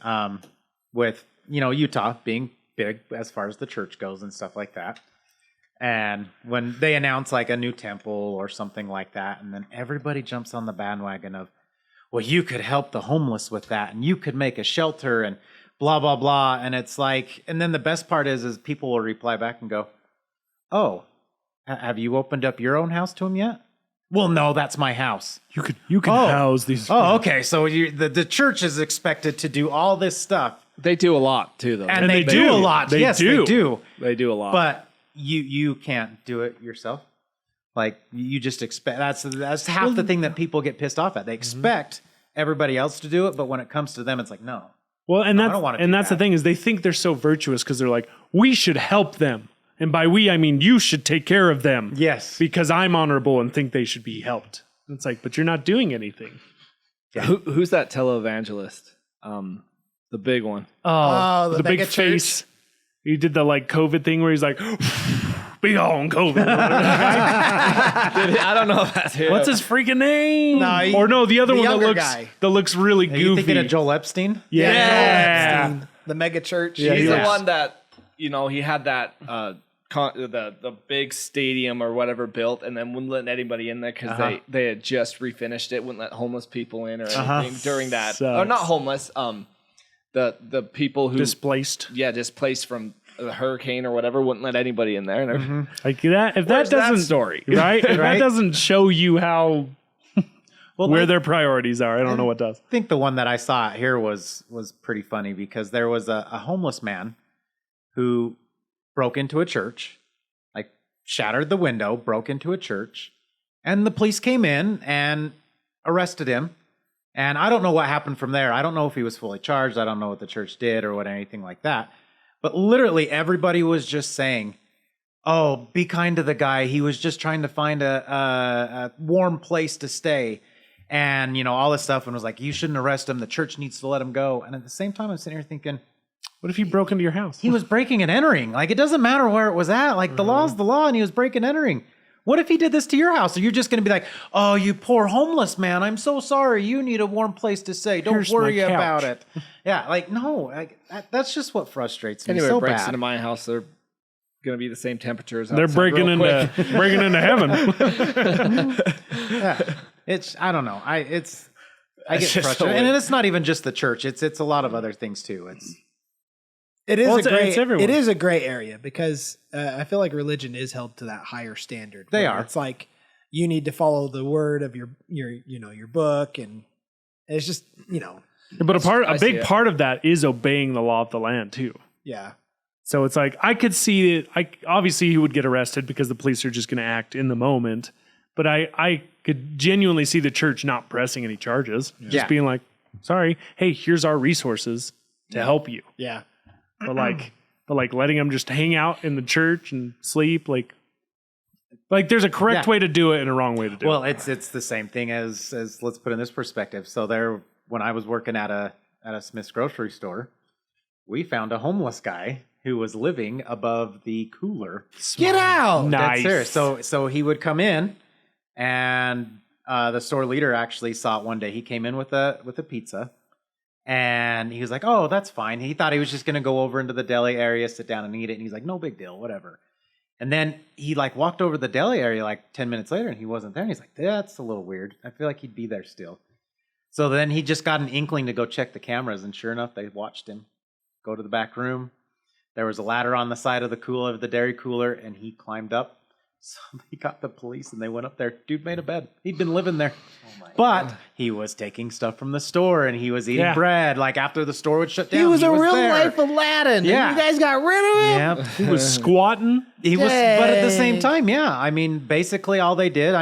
S4: with Utah being big as far as the church goes and stuff like that. And when they announce like a new temple or something like that, and then everybody jumps on the bandwagon of, well, you could help the homeless with that, and you could make a shelter and blah, blah, blah. And it's like, and then the best part is people will reply back and go, oh, have you opened up your own house to him yet? Well, no, that's my house.
S2: You can house these.
S4: Oh, okay. So the church is expected to do all this stuff.
S5: They do a lot too, though.
S4: And
S2: they
S4: they do
S2: do.
S4: a lot.
S2: They
S4: Yes,
S2: do.
S4: they do.
S5: They do a lot.
S4: But you can't do it yourself. Like you just expect that's half the thing that people get pissed off at. They expect everybody else to do it, but when it comes to them, it's like no.
S2: Well, and
S4: I
S2: that's
S4: don't wanna do
S2: the
S4: that.
S2: thing is they think they're so virtuous because they're like, we should help them, and by we I mean you should take care of them.
S4: Yes.
S2: because I'm honorable and think they should be helped. It's like, but you're not doing anything.
S5: Who's that televangelist? The big one.
S1: Oh,
S2: the
S1: the
S2: big
S1: mega
S2: face. He did the like COVID thing where he's like, be on COVID.
S5: I don't know if that's him.
S2: What's his freaking name?
S1: No,
S2: or no, the other
S1: the
S2: one
S1: younger
S2: that
S1: guy.
S2: looks really
S4: Are
S2: goofy.
S4: you thinking of Joel Epstein?
S2: Yeah.
S1: Epstein, the mega church.
S2: Yeah,
S5: He's
S2: he
S5: the
S2: was.
S5: one that he had that the big stadium or whatever built, and then wouldn't let anybody in there because they had just refinished it. Wouldn't let homeless people in or anything during that.
S2: Sucks.
S5: Or not homeless. The people who
S2: displaced.
S5: displaced from the hurricane or whatever wouldn't let anybody in there. And everything.
S2: Like that. If
S5: Where's
S2: that
S5: that
S2: doesn't
S5: story?
S2: right, if that
S4: Right?
S2: doesn't show you how
S4: Well,
S2: where
S4: like,
S2: their priorities are, I don't know what does.
S4: I think the one that I saw here was pretty funny because there was a homeless man who broke into a church, like shattered the window, broke into a church, and the police came in and arrested him. And I don't know what happened from there. I don't know if he was fully charged. I don't know what the church did or what anything like that. But literally everybody was just saying, oh, be kind to the guy. He was just trying to find a warm place to stay. And, all this stuff. And was like, you shouldn't arrest him. The church needs to let him go. And at the same time, I'm sitting here thinking,
S2: What if he broke into your house?
S4: he was breaking and entering. Like, it doesn't matter where it was at. Like, the law's the law, and he was breaking and entering. What if he did this to your house? Are you just going to be like, oh, you poor homeless man. I'm so sorry. You need a warm place to stay. Don't
S2: Here's my
S4: worry
S2: couch."
S4: about it. Yeah, like, no. That's just what frustrates me
S5: Anyway,
S4: so
S5: breaks
S4: bad.
S5: into my house. They're going to be the same temperature as
S2: They're
S5: outside
S2: breaking
S5: real
S2: into
S5: quick.
S2: breaking into heaven.
S4: Yeah. It's, I don't know. I get
S5: just
S4: frustrated.
S5: so
S4: And
S5: weird.
S4: it's not even just the church. It's a lot of other things too.
S1: It is
S2: Well,
S1: a
S2: it's
S1: gray.
S2: everywhere.
S1: It is a gray area because I feel like religion is held to that higher standard.
S4: They
S1: where
S4: are.
S1: It's like you need to follow the word of your book, and it's just
S2: But a
S5: see
S2: big
S5: it.
S2: part of that is obeying the law of the land too.
S1: yeah.
S2: So it's like I could see it. Obviously he would get arrested because the police are just going to act in the moment. But I could genuinely see the church not pressing any charges, just
S4: Yeah.
S2: being like, sorry. Hey, here's our resources to help you.
S1: Yeah.
S2: But letting them just hang out in the church and sleep, like there's a correct way to do it and a wrong way to do it.
S4: Well, it's the same thing as let's put in this perspective. So when I was working at a Smith's grocery store, we found a homeless guy who was living above the cooler.
S1: Get out.
S2: Nice.
S4: That's serious. So he would come in, and the store leader actually saw it one day. He came in with a pizza, and he was like, "Oh, that's fine." He thought he was just going to go over into the deli area, sit down and eat it. And he's like, "No big deal, whatever." And then he walked over to the deli area 10 minutes later, and he wasn't there. And he's like, "That's a little weird. I feel like he'd be there still." So then he just got an inkling to go check the cameras, and sure enough, they watched him go to the back room. There was a ladder on the side of the dairy cooler, and he climbed up. So he got the police, and they went up there. Dude made a bed. He'd been living there. But he was taking stuff from the store, and he was eating bread. After the store would shut down,
S1: He was a real
S4: there.
S1: life Aladdin.
S4: Yeah.
S1: And you guys got rid of him?
S4: Yeah.
S2: He was squatting.
S4: He was, but at the same
S1: Dang.
S4: time, yeah. I mean, basically all they did,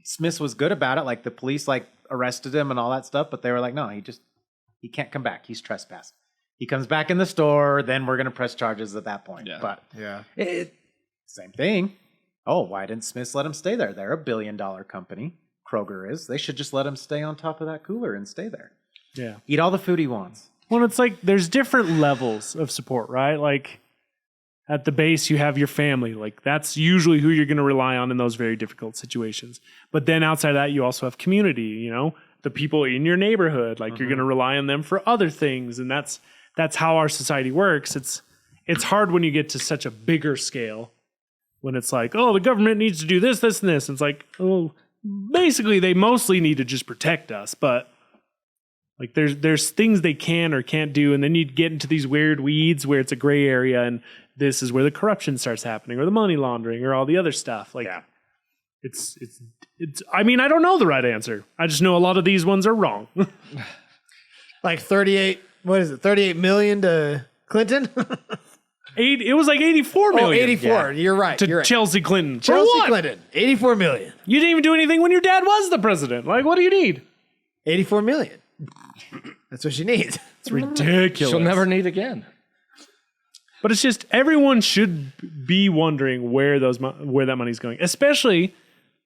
S4: Smith was good about it. The police arrested him and all that stuff, but they were like, no, he can't come back. He's trespassed. He comes back in the store, then we're going to press charges at that point.
S5: Yeah.
S4: But
S1: Yeah.
S4: same thing. Oh, why didn't Smiths let him stay there? They're a $1 billion company. Kroger is. They should just let him stay on top of that cooler and stay there.
S2: Yeah.
S4: Eat all the food he wants.
S2: Well, it's there's different levels of support, right? At the base, you have your family. That's usually who you're going to rely on in those very difficult situations. But then outside of that, you also have community, the people in your neighborhood. You're going to rely on them for other things. And that's how our society works. It's hard when you get to such a bigger scale, when it's the government needs to do this, this, and this. And it's basically they mostly need to just protect us. But there's things they can or can't do. And then you get into these weird weeds where it's a gray area. And this is where the corruption starts happening, or the money laundering, or all the other stuff. It's I don't know the right answer. I just know a lot of these ones are wrong.
S1: 38, what is it? 38 million to Clinton?
S2: It was 84 million.
S1: 84.
S4: Yeah.
S1: You're right.
S2: To
S1: You're right.
S2: Chelsea Clinton. For
S1: Chelsea
S2: what?
S1: Clinton. 84 million.
S2: You didn't even do anything when your dad was the president. What do you need?
S1: 84 million. That's what she needs.
S2: It's ridiculous.
S5: She'll never need again.
S2: But it's just everyone should be wondering where that money's going, especially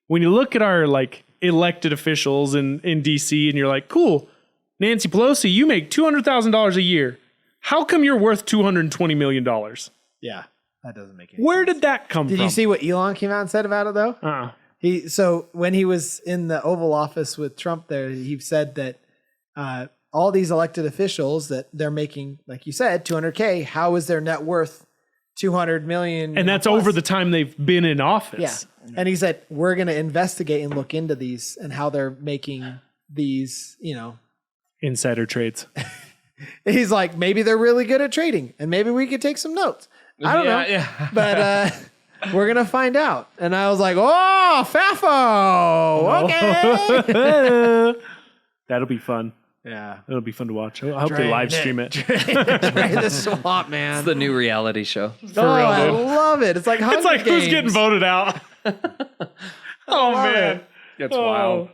S2: when you look at our elected officials in DC, and you're like, cool, Nancy Pelosi, you make $200,000 a year. How come you're worth $220 million?
S1: Yeah. That doesn't make any
S2: Where
S1: sense.
S2: did that come from?
S1: Did you see what Elon came out and said about it, though? So when he was in the Oval Office with Trump there, he said that all these elected officials that they're making, like you said, $200K, how is their net worth $200 million?
S2: And that's
S1: plus?
S2: over the time they've been in office.
S1: Yeah. And he said, we're going to investigate and look into these and how they're making these,
S2: Insider trades.
S1: He's like, maybe they're really good at trading and maybe we could take some notes. I don't know.
S5: Yeah.
S1: But we're going to find out. And I was like, oh, Fafo. Okay.
S2: That'll be fun.
S1: Yeah.
S2: It'll be fun to watch. I hope they live stream it.
S1: Drain the swamp, man.
S3: It's the new reality show.
S2: For
S1: oh,
S2: real,
S1: I
S2: dude.
S1: love it. It's like Hunger
S2: It's who's
S1: Games.
S2: getting voted out. Oh, man.
S5: It's wild.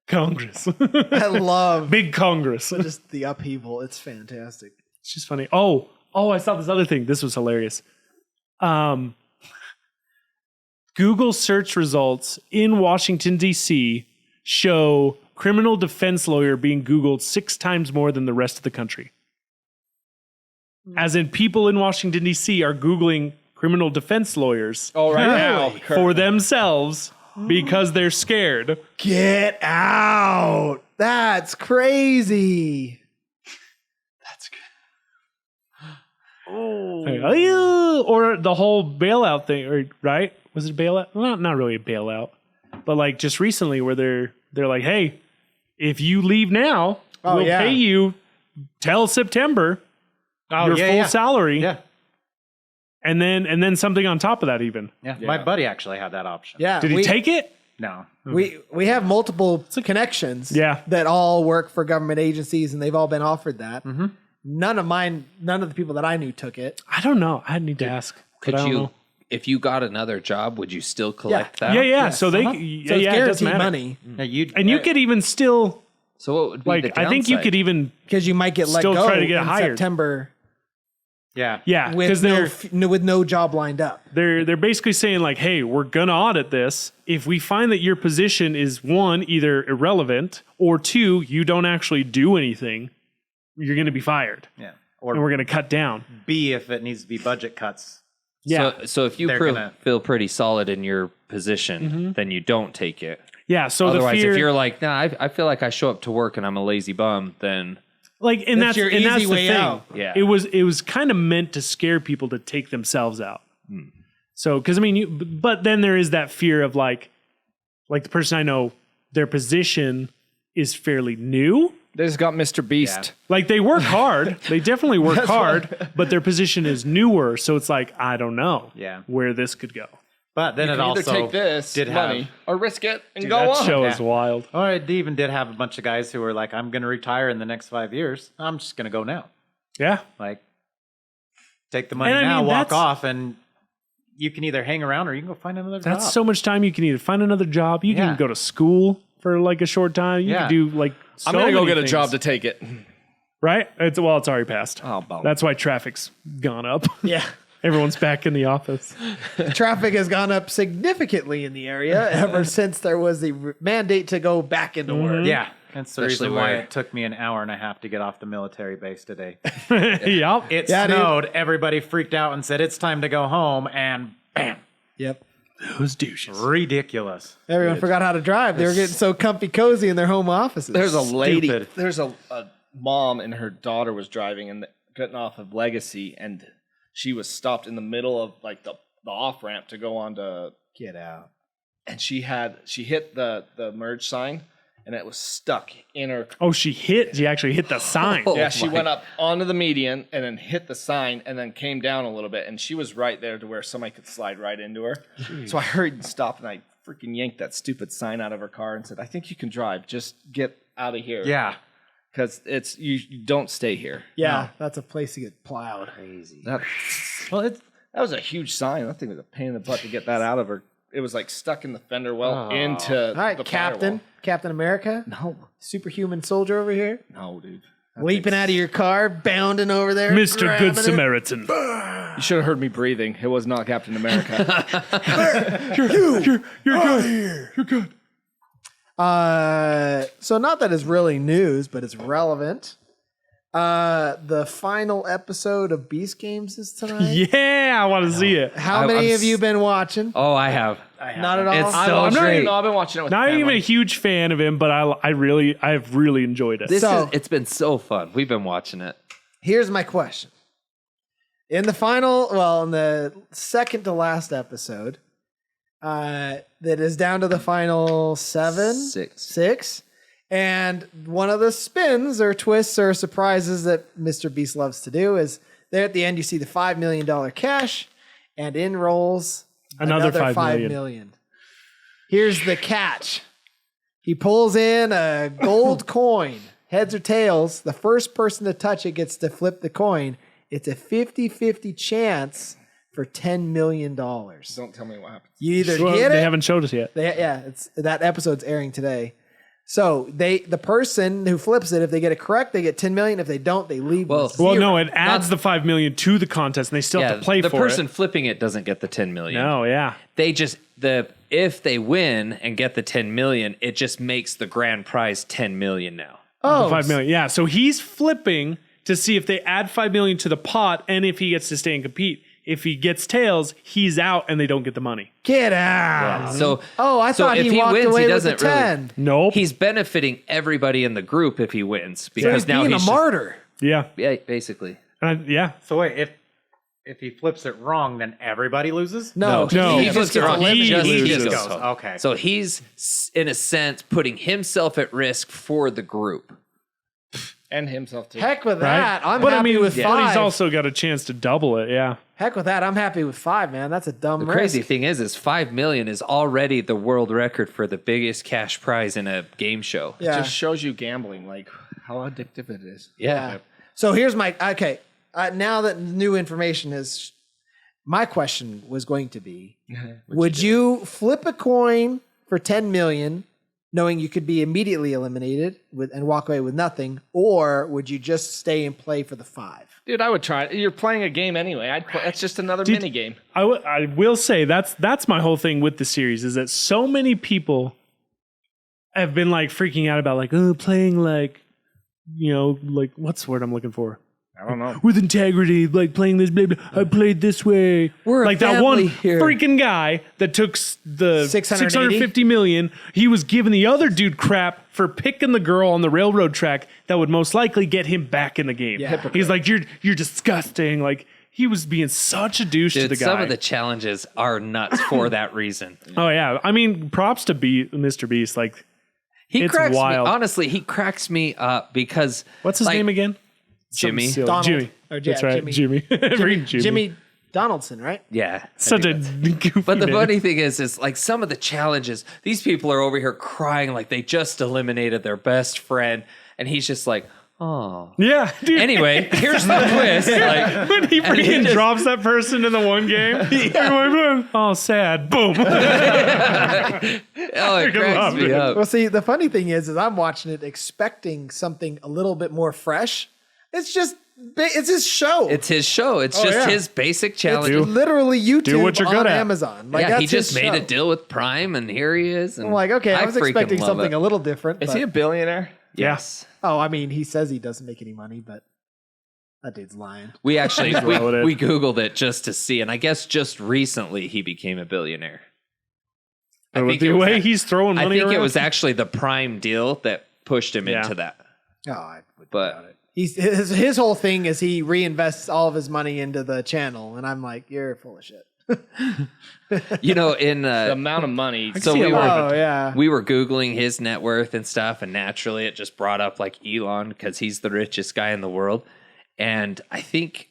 S2: Congress.
S1: I love
S2: Big Congress.
S1: just the upheaval. It's fantastic.
S2: It's just funny. Oh, I saw this other thing. This was hilarious. Google search results in Washington, D.C. show criminal defense lawyer being Googled 6 times more than the rest of the country. As in, people in Washington, D.C. are Googling criminal defense lawyers
S5: Oh, right now.
S2: for themselves because they're scared.
S1: Get out. That's crazy.
S2: Or the whole bailout thing, or right? Was it a bailout? Well, not really a bailout, but just recently where they're like, hey, if you leave now, we'll pay you till September your full salary.
S4: Yeah.
S2: And then something on top of that even.
S4: Yeah. My buddy actually had that option.
S1: Yeah.
S2: Did he take it?
S4: No.
S1: We have multiple connections
S2: Yeah.
S1: that all work for government agencies and they've all been offered that. Mm-hmm. None of the people that I knew took it.
S2: I don't know. I need to ask.
S3: Could
S2: but I don't
S3: you,
S2: know.
S3: if you got another job, would you still collect that?
S2: Yeah. So they,
S1: So it's
S2: it doesn't
S1: guaranteed
S2: matter.
S1: money.
S4: Yeah,
S2: And you could even still
S3: So what would be
S2: Like,
S3: the downside?
S2: I think you could even,
S1: Because you might get let
S2: Still
S1: go
S2: try to get
S1: in
S2: hired.
S1: September
S4: Yeah.
S2: yeah, because
S1: with with no job lined up.
S2: they're basically saying like, hey, we're gonna audit this. If we find that your position is one, either irrelevant, or two, you don't actually do anything, you're gonna be fired.
S4: Yeah.
S2: And
S4: Or
S2: we're gonna cut down.
S4: B, if it needs to be budget cuts.
S2: Yeah.
S3: So if you
S4: They're gonna-
S3: feel pretty solid in your position, then you don't take it.
S2: Yeah. So
S3: Otherwise,
S2: the fear,
S3: if you're like, nah, I feel like I show up to work and I'm a lazy bum, then
S2: like, and
S1: That's
S2: that's
S1: your
S2: and that's
S1: easy
S2: the
S1: way
S2: thing.
S1: out.
S3: Yeah.
S2: It was kind of meant to scare people to take themselves out. So, because I mean, but then there is that fear of like the person I know, their position is fairly new.
S5: They just got MrBeast.
S2: Like they work hard, they definitely work hard, but their position is newer. So it's like I don't know,
S4: Yeah.
S2: where this could go.
S4: But then
S5: You
S4: it
S5: can either
S4: also
S5: take this
S4: did
S5: money
S4: have.
S5: or risk it and
S4: Dude,
S5: go
S2: That
S5: on.
S2: show
S4: Yeah.
S2: is wild.
S4: Or it even did have a bunch of guys who were like, I'm going to retire in the next 5 years. I'm just going to go now.
S2: Yeah,
S4: Like, take the money
S2: And I
S4: now,
S2: mean,
S4: walk
S2: that's-
S4: off, and you can either hang around or you can go find another
S2: that's
S4: job.
S2: so much time. You can either find another job, you
S4: Yeah.
S2: can go to school for like a short time, you
S4: Yeah.
S2: can do like.
S5: I'm
S2: so
S5: gonna go
S2: many
S5: get a
S2: things.
S5: job to take it.
S2: Right? It's already passed.
S5: Oh, bum.
S2: That's why traffic's gone up.
S1: Yeah.
S2: Everyone's back in the office.
S1: Traffic has gone up significantly in the area ever since there was the mandate to go back into work.
S4: Yeah. That's the
S3: Especially
S4: reason why
S3: where-
S4: it took me an hour and a half to get off the military base today.
S2: Yep.
S4: It
S1: Yeah, dude.
S4: snowed. Everybody freaked out and said, it's time to go home. And bam.
S1: Yep.
S2: Those douches.
S4: Ridiculous.
S1: Everyone forgot how to drive. They were getting so comfy cozy in their home offices.
S5: There's a lady.
S4: Stupid.
S5: There's a mom and her daughter was driving and getting off of Legacy, and she was stopped in the middle of like the off ramp to go on to,
S1: Get out.
S5: and she hit the merge sign, and it was stuck in her.
S2: Oh, she actually hit the sign.
S3: Oh,
S5: Yeah, she
S3: my-
S5: went up onto the median and then hit the sign and then came down a little bit, and she was right there to where somebody could slide right into her. So I hurried and stopped, and I freaking yanked that stupid sign out of her car and said, "I think you can drive. Just get out of here."
S4: Yeah.
S5: because it's you don't stay here.
S1: Yeah, that's a place to get plowed.
S5: That was a huge sign. That thing was a pain in the butt to get that out of her. It was like stuck in the fender well into
S1: All right,
S5: the
S1: Captain.
S5: firewall.
S1: Captain America.
S5: No,
S1: Superhuman soldier over here.
S5: no, dude.
S1: Leaping out of your car, bounding over there.
S2: Mr.
S1: grabbing
S2: Good
S1: it.
S2: Samaritan.
S5: You should have heard me breathing. It was not Captain America.
S2: You're good. You're good.
S1: So not that it's really news, but it's relevant. The final episode of Beast Games is tonight.
S2: Yeah, I want to see it.
S1: How
S3: I'm
S1: many of
S3: s-
S1: you been watching?
S3: Oh, I have.
S1: Not at all.
S3: It's so
S5: I'm not
S3: great.
S5: even. I've been watching it with
S2: Not
S5: family.
S2: even a huge fan of him, but I've really enjoyed it.
S3: It's been so fun. We've been watching it.
S1: Here's my question. In the second to last episode, that is down to the final six. And one of the spins or twists or surprises that Mr. Beast loves to do is there at the end, you see the $5 million cash, and in rolls
S2: Another $5
S1: $5 million. Here's the catch. He pulls in a gold coin, heads or tails. The first person to touch it gets to flip the coin. It's a 50-50 chance for $10 million.
S5: Don't tell me what happened.
S1: You either
S2: Well,
S1: get
S2: they
S1: it.
S2: haven't showed us yet.
S1: That episode's airing today. So the person who flips it, if they get it correct, they get $10 million. If they don't, they leave.
S3: Well,
S1: with
S2: Well,
S1: zero.
S2: no, it adds the $5 million to the contest, and they still have to play
S3: the
S2: for
S3: person
S2: it.
S3: flipping it doesn't get the 10 million.
S2: No, yeah.
S3: They just if they win and get the 10 million, it just makes the grand prize 10 million now.
S1: Oh,
S2: $5 million. Yeah, so he's flipping to see if they add $5 million to the pot, and if he gets to stay and compete. If he gets tails, he's out, and they don't get the money.
S1: get out.
S3: So
S1: I thought
S3: if
S1: he walked away with the
S3: doesn't really-
S1: 10.
S2: Nope.
S3: He's benefiting everybody in the group if he wins
S1: So
S3: because
S1: he's
S3: now
S1: being
S3: he's
S1: a martyr.
S2: Yeah.
S3: yeah, basically.
S2: Yeah.
S4: So wait, if he flips it wrong, then everybody loses?
S1: No,
S2: No.
S1: he
S2: He
S1: just
S3: flips it
S1: gets
S3: wrong.
S1: eliminated.
S2: He
S3: He
S2: loses.
S3: just goes
S4: goes.
S3: home.
S4: Okay.
S3: So he's in a sense putting himself at risk for the group.
S5: And himself too.
S1: Heck with
S2: Right?
S1: that. I'm
S2: but
S1: happy with
S2: but
S1: 5.
S2: he's also got a chance to double it. Yeah.
S1: Heck with that. I'm happy with 5, man. That's a dumb
S3: The
S1: risk.
S3: crazy thing is 5 million is already the world record for the biggest cash prize in a game show.
S1: Yeah.
S5: Just shows you gambling, like how addictive it is.
S3: Yeah.
S1: So here's my now that new information is, my question was going to be: would you flip a coin for $10 million knowing you could be immediately eliminated and walk away with nothing, or would you just stay and play for the 5?
S5: Dude, I would try it. You're playing a game anyway. I'd play. It's just another mini game.
S2: I will say that's my whole thing with the series is that so many people have been like freaking out about like playing like like what's the word I'm looking for?
S5: I don't know.
S2: With integrity, like playing this, blah, blah, I played this way.
S3: We're a
S2: like that one
S3: family here.
S2: freaking guy that took the
S1: 680?
S2: 650 million. He was giving the other dude crap for picking the girl on the railroad track that would most likely get him back in the game.
S1: Yeah.
S2: He's like, you're disgusting. Like he was being such a douche to
S3: Dude,
S2: the guy.
S3: some of the challenges are nuts for that reason.
S2: Oh yeah, I mean, props to MrBeast. Like
S3: He
S2: It's
S3: cracks
S2: wild.
S3: me. Honestly, he cracks me up because
S2: what's his
S3: like,
S2: name again?
S3: Jimmy.
S2: Silly.
S1: Donald.
S2: Jimmy.
S1: Or, yeah,
S2: That's right,
S1: Jimmy.
S2: Jimmy.
S1: Jimmy Donaldson, right?
S3: Yeah.
S2: Such a goofy
S3: But the
S2: name.
S3: funny thing is like some of the challenges, these people are over here crying like they just eliminated their best friend. And he's just like, oh.
S2: Yeah, dude.
S3: Anyway, here's the twist. Like,
S2: When he
S3: and he
S2: freaking
S3: just-
S2: drops that person in the one game, everyone, oh, sad. Boom.
S3: oh, it cracks me up.
S1: Well, see, the funny thing is I'm watching it expecting something a little bit more fresh. It's just, it's his show.
S3: It's his show. It's just
S1: yeah.
S3: his basic challenge.
S1: It's literally YouTube
S2: what you're
S1: on
S2: good at.
S1: Amazon. Like,
S3: Yeah,
S1: that's
S3: he just
S1: his
S3: made
S1: show.
S3: a deal with Prime, and here he is. And
S1: I'm like, okay, I was
S3: freaking
S1: expecting
S3: love
S1: something
S3: it.
S1: a little different.
S5: Is
S1: but-
S5: he a billionaire?
S3: Yes.
S1: Oh, I mean, he says he doesn't make any money, but that dude's lying.
S3: We actually
S2: loaded.
S3: we Googled it just to see, and I guess just recently he became a billionaire. I
S2: With
S3: think
S2: the
S3: it was
S2: way
S3: ac-
S2: he's throwing
S3: I
S2: money
S3: think it
S2: around.
S3: was actually the Prime deal that pushed him
S2: Yeah.
S3: into that.
S1: Oh, I would
S3: But-
S1: doubt it. His whole thing is he reinvests all of his money into the channel, and I'm like, you're full of shit.
S3: You know, in
S5: The amount of money.
S3: so
S2: see
S3: we
S2: a lot
S3: were
S2: of
S1: Oh yeah.
S3: we were Googling his net worth and stuff, and naturally it just brought up like Elon because he's the richest guy in the world. And I think,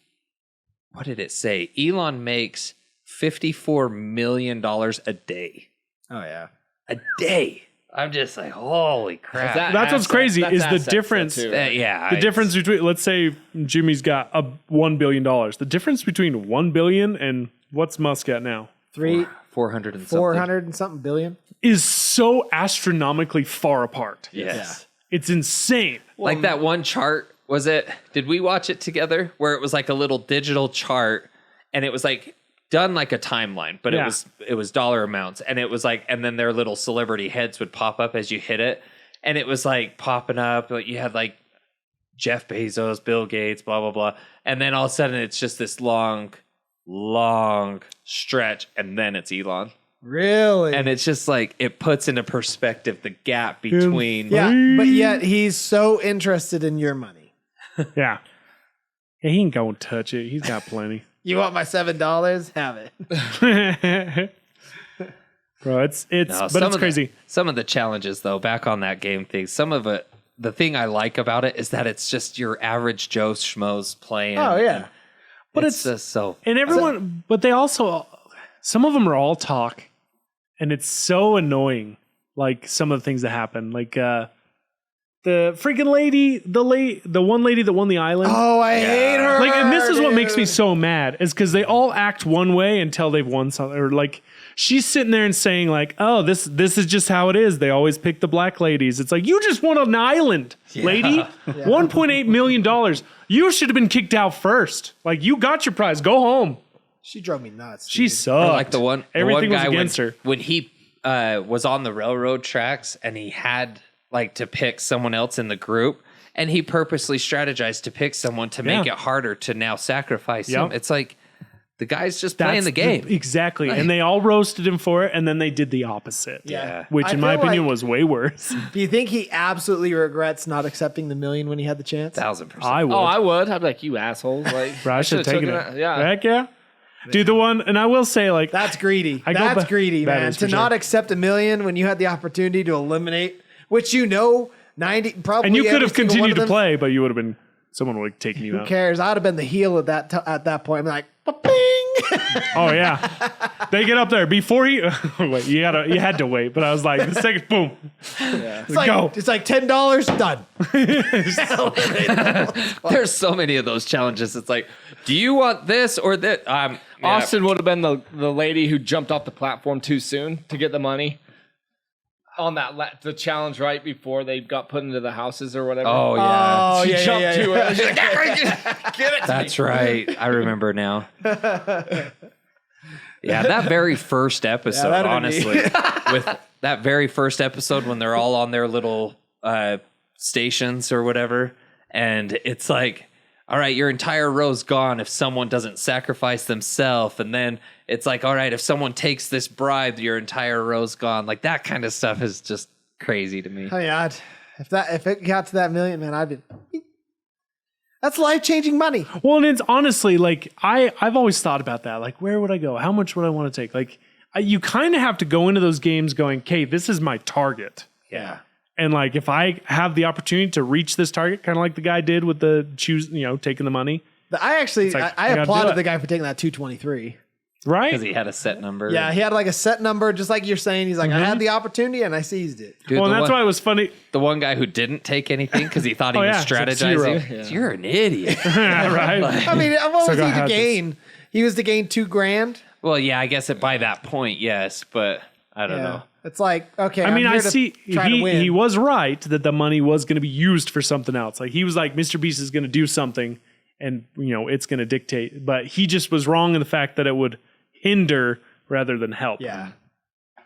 S3: what did it say? Elon makes $54 million a day.
S1: Oh yeah.
S3: A day. I'm just like, holy crap.
S2: That's what's crazy is the
S5: assets, though,
S2: difference.
S5: too,
S3: Uh,
S5: right?
S3: yeah.
S2: The difference between, let's say Jimmy's got $1 billion. The difference between $1 billion and what's Musk at now
S3: 400 and something.
S1: 400 and something billion.
S2: is so astronomically far apart.
S3: Yes.
S2: It's insane.
S3: Like that one chart, was it? Did we watch it together? Where it was like a little digital chart, and it was like done like a timeline, but
S2: Yeah.
S3: it was dollar amounts, and it was like, and then their little celebrity heads would pop up as you hit it, and it was like popping up. But you had like Jeff Bezos, Bill Gates, blah blah blah, and then all of a sudden it's just this long stretch, and then it's Elon.
S1: Really?
S3: And it's just like it puts into perspective the gap between.
S1: yeah, but yet he's so interested in your money.
S2: Yeah. Yeah, he ain't going to touch it. He's got plenty.
S1: You want my $7? Have it.
S2: Bro, it's
S3: No,
S2: but
S3: some
S2: it's
S3: of
S2: crazy.
S3: Some of the challenges, though, back on that game thing, some of it, the thing I like about it is that it's just your average Joe Schmoes playing.
S1: Oh yeah.
S2: But
S3: it's just so.
S2: And everyone, but they also, some of them are all talk, and it's so annoying. Like some of the things that happen, like the freaking lady, the one lady that won the island.
S1: Oh, I hate her.
S2: Like, and this is what makes me
S1: dude.
S2: so mad is because they all act one way until they've won something, or like she's sitting there and saying like, "Oh, this is just how it is. They always pick the black ladies." It's like you just won an island, lady. $1.8 million. You should have been kicked out first. Like you got your prize. Go home.
S1: She drove me nuts.
S2: She
S1: dude.
S2: sucked.
S3: Or like the one
S2: Everything was
S3: guy
S2: against her.
S3: when he was on the railroad tracks and he had like to pick someone else in the group, and he purposely strategized to pick someone to make
S2: Yeah.
S3: it harder to now sacrifice
S2: Yep.
S3: him. It's like the guy's just playing the game.
S2: Exactly. And they all roasted him for it, and then they did the opposite.
S1: Yeah.
S2: Which,
S1: I
S2: in my
S1: feel
S2: opinion,
S1: like-
S2: was way worse.
S1: Do you think he absolutely regrets not accepting the $1 million when he had the chance?
S3: 1,000%.
S2: I would.
S5: Oh, I would. I'd be like, you assholes. Like,
S2: Bro, I should have
S5: should've
S2: taken
S5: taken
S2: it.
S5: Yeah.
S2: Heck yeah. Dude, the one, and I will say, like,
S1: That's greedy.
S2: I go
S1: That's
S2: back-
S1: greedy,
S2: that
S1: man.
S2: is
S1: To
S2: for
S1: not
S2: sure.
S1: accept $1 million when you had the opportunity to eliminate, which 90 probably.
S2: and you could
S1: every
S2: have
S1: single one
S2: continued
S1: of
S2: to
S1: them.
S2: play, but you would have been, someone would have taken you
S1: Who
S2: out.
S1: cares? I'd have been the heel at that point. I'm like, bing.
S2: Oh, yeah. They get up there before he, wait, you had to wait, but I was like, the second, boom.
S1: It's like,
S2: Go.
S1: It's like $10 done.
S3: There's so many of those challenges. It's like, do you want this or that?
S5: Austin would have been the lady who jumped off the platform too soon to get the money. on that the challenge right before they got put into the houses or whatever.
S3: Oh yeah,
S1: Oh,
S5: She
S1: yeah,
S5: jumped
S1: yeah,
S5: to
S1: yeah.
S5: it. She's like, give it to
S3: that's
S5: me.
S3: right. I remember now. Yeah, that very first episode,
S1: that'd be
S3: honestly, with that very first episode when they're all on their little stations or whatever, and it's like, all right, your entire row's gone if someone doesn't sacrifice themselves, and then it's like, all right, if someone takes this bribe, your entire row's gone. Like that kind of stuff is just crazy to me.
S1: I mean, if it got to that million, man, I'd be. That's life-changing money.
S2: Well, and it's honestly like I've always thought about that. Like, where would I go? How much would I want to take? Like, you kind of have to go into those games going, "Okay, this is my target."
S4: Yeah.
S2: And like, if I have the opportunity to reach this target, kind of like the guy did with the taking the money,
S1: I actually,
S2: like,
S1: I
S2: I gotta do
S1: applauded
S2: it.
S1: the guy for taking that 223.
S2: right?
S3: Because he had a set number.
S1: Yeah, he had like a set number, just like you're saying. He's like, I had the opportunity and I seized it.
S3: Dude,
S2: Well,
S3: the
S2: and that's
S3: one-
S2: why it was funny.
S3: The one guy who didn't take anything because he thought he
S2: Oh,
S3: was
S2: yeah, it's like
S3: strategizing.
S2: zero.
S3: You're an idiot.
S2: Right?
S1: I mean, what was
S2: go
S1: he to
S2: ahead,
S1: gain? He was to gain $2,000.
S3: Well, yeah, I guess by that point, yes, but I don't know.
S1: It's like, okay.
S2: I mean,
S1: I'm
S2: I
S1: here to
S2: see
S1: try to win.
S2: he was right that the money was going to be used for something else. Like he was like, MrBeast is going to do something and, it's going to dictate. But he just was wrong in the fact that it would hinder rather than help.
S1: Yeah. I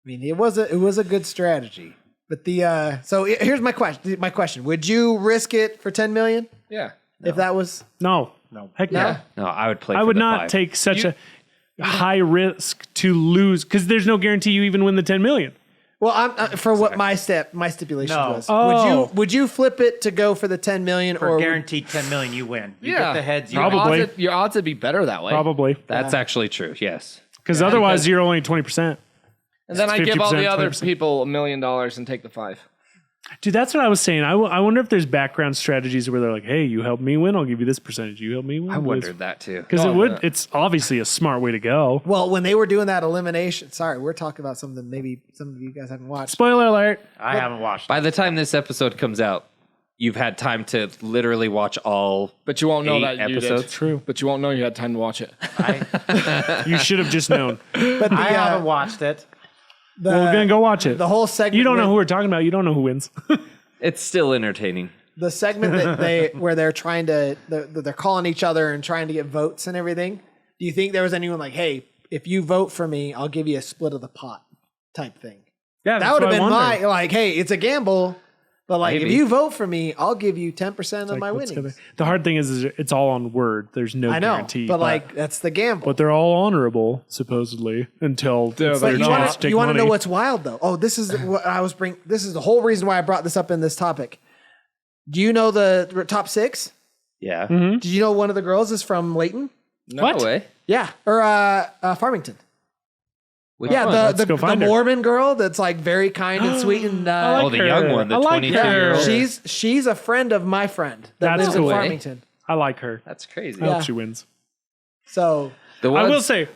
S1: mean, it was a good strategy. But here's my question. Would you risk it for 10 million
S5: Yeah.
S1: if that was
S2: No. Heck no.
S3: Yeah. No, I would play
S2: I
S3: for
S2: would
S3: the
S2: not
S3: 5.
S2: take such a high risk to lose because there's no guarantee you even win the 10 million.
S1: Well, I'm for what my stipulation
S4: No.
S1: was.
S2: Oh.
S1: Would you flip it to go for the 10 million
S4: For
S1: or
S4: guaranteed 10 million, you win. You
S5: Yeah.
S4: get the heads. You
S2: Probably.
S4: win.
S5: Your odds would be better that way.
S2: Probably.
S3: That's actually true, yes.
S2: Because otherwise you're only 20%.
S5: And then I give all the
S2: 50%,
S5: other
S2: 20%.
S5: people $1 million and take the 5.
S2: Dude, that's what I was saying. I wonder if there's background strategies where they're like, hey, you help me win, I'll give you this percentage. You help me win.
S3: I wondered that too.
S2: Because
S5: yeah.
S2: it's obviously a smart way to go.
S1: Well, when they were doing that elimination, sorry, we're talking about something maybe some of you guys haven't watched.
S2: Spoiler alert.
S4: I haven't watched.
S3: By the time this episode comes out, you've had time to literally watch all
S5: But you won't know
S3: 8
S5: that you
S3: episodes.
S5: did.
S2: True.
S5: But you won't know you had time to watch it.
S2: You should have just known.
S1: But
S4: I haven't watched it.
S2: We're going to go watch it.
S1: the whole segment.
S2: You don't know
S1: where-
S2: who we're talking about. You don't know who wins.
S3: It's still entertaining.
S1: the segment that where they're trying to they're calling each other and trying to get votes and everything. Do you think there was anyone like, hey, if you vote for me, I'll give you a split of the pot type thing?
S2: Yeah,
S1: That would have been my like, hey, it's a gamble, but like
S3: Maybe.
S1: if you vote for me, I'll give you 10% of my winnings.
S2: The hard thing is it's all on word. There's no
S1: I know,
S2: guarantee.
S1: but like that's the gamble.
S2: But they're all honorable, supposedly, until it's
S5: they're
S2: their
S5: not.
S2: chance to take
S1: You want to
S2: money.
S1: know what's wild though? Oh, this is what I was bring. This is the whole reason why I brought this up in this topic. Do you know the top 6?
S3: Yeah.
S1: Did you know one of the girls is from Layton?
S3: No
S2: What?
S3: way.
S1: Yeah, or Farmington.
S3: Which
S1: Yeah,
S3: one?
S2: Let's
S1: the
S2: go find her.
S1: Mormon girl that's like very kind and sweet and
S2: I like
S3: Oh, the
S2: her.
S3: young one, the
S2: I like
S3: 22-year-old.
S2: her.
S1: she's a friend of my friend that
S2: That's
S1: lives
S2: cool.
S1: in Farmington.
S2: I like her.
S3: That's crazy.
S2: I
S1: Yeah.
S2: hope she wins.
S1: So
S3: The
S2: I
S3: ones,
S2: will say,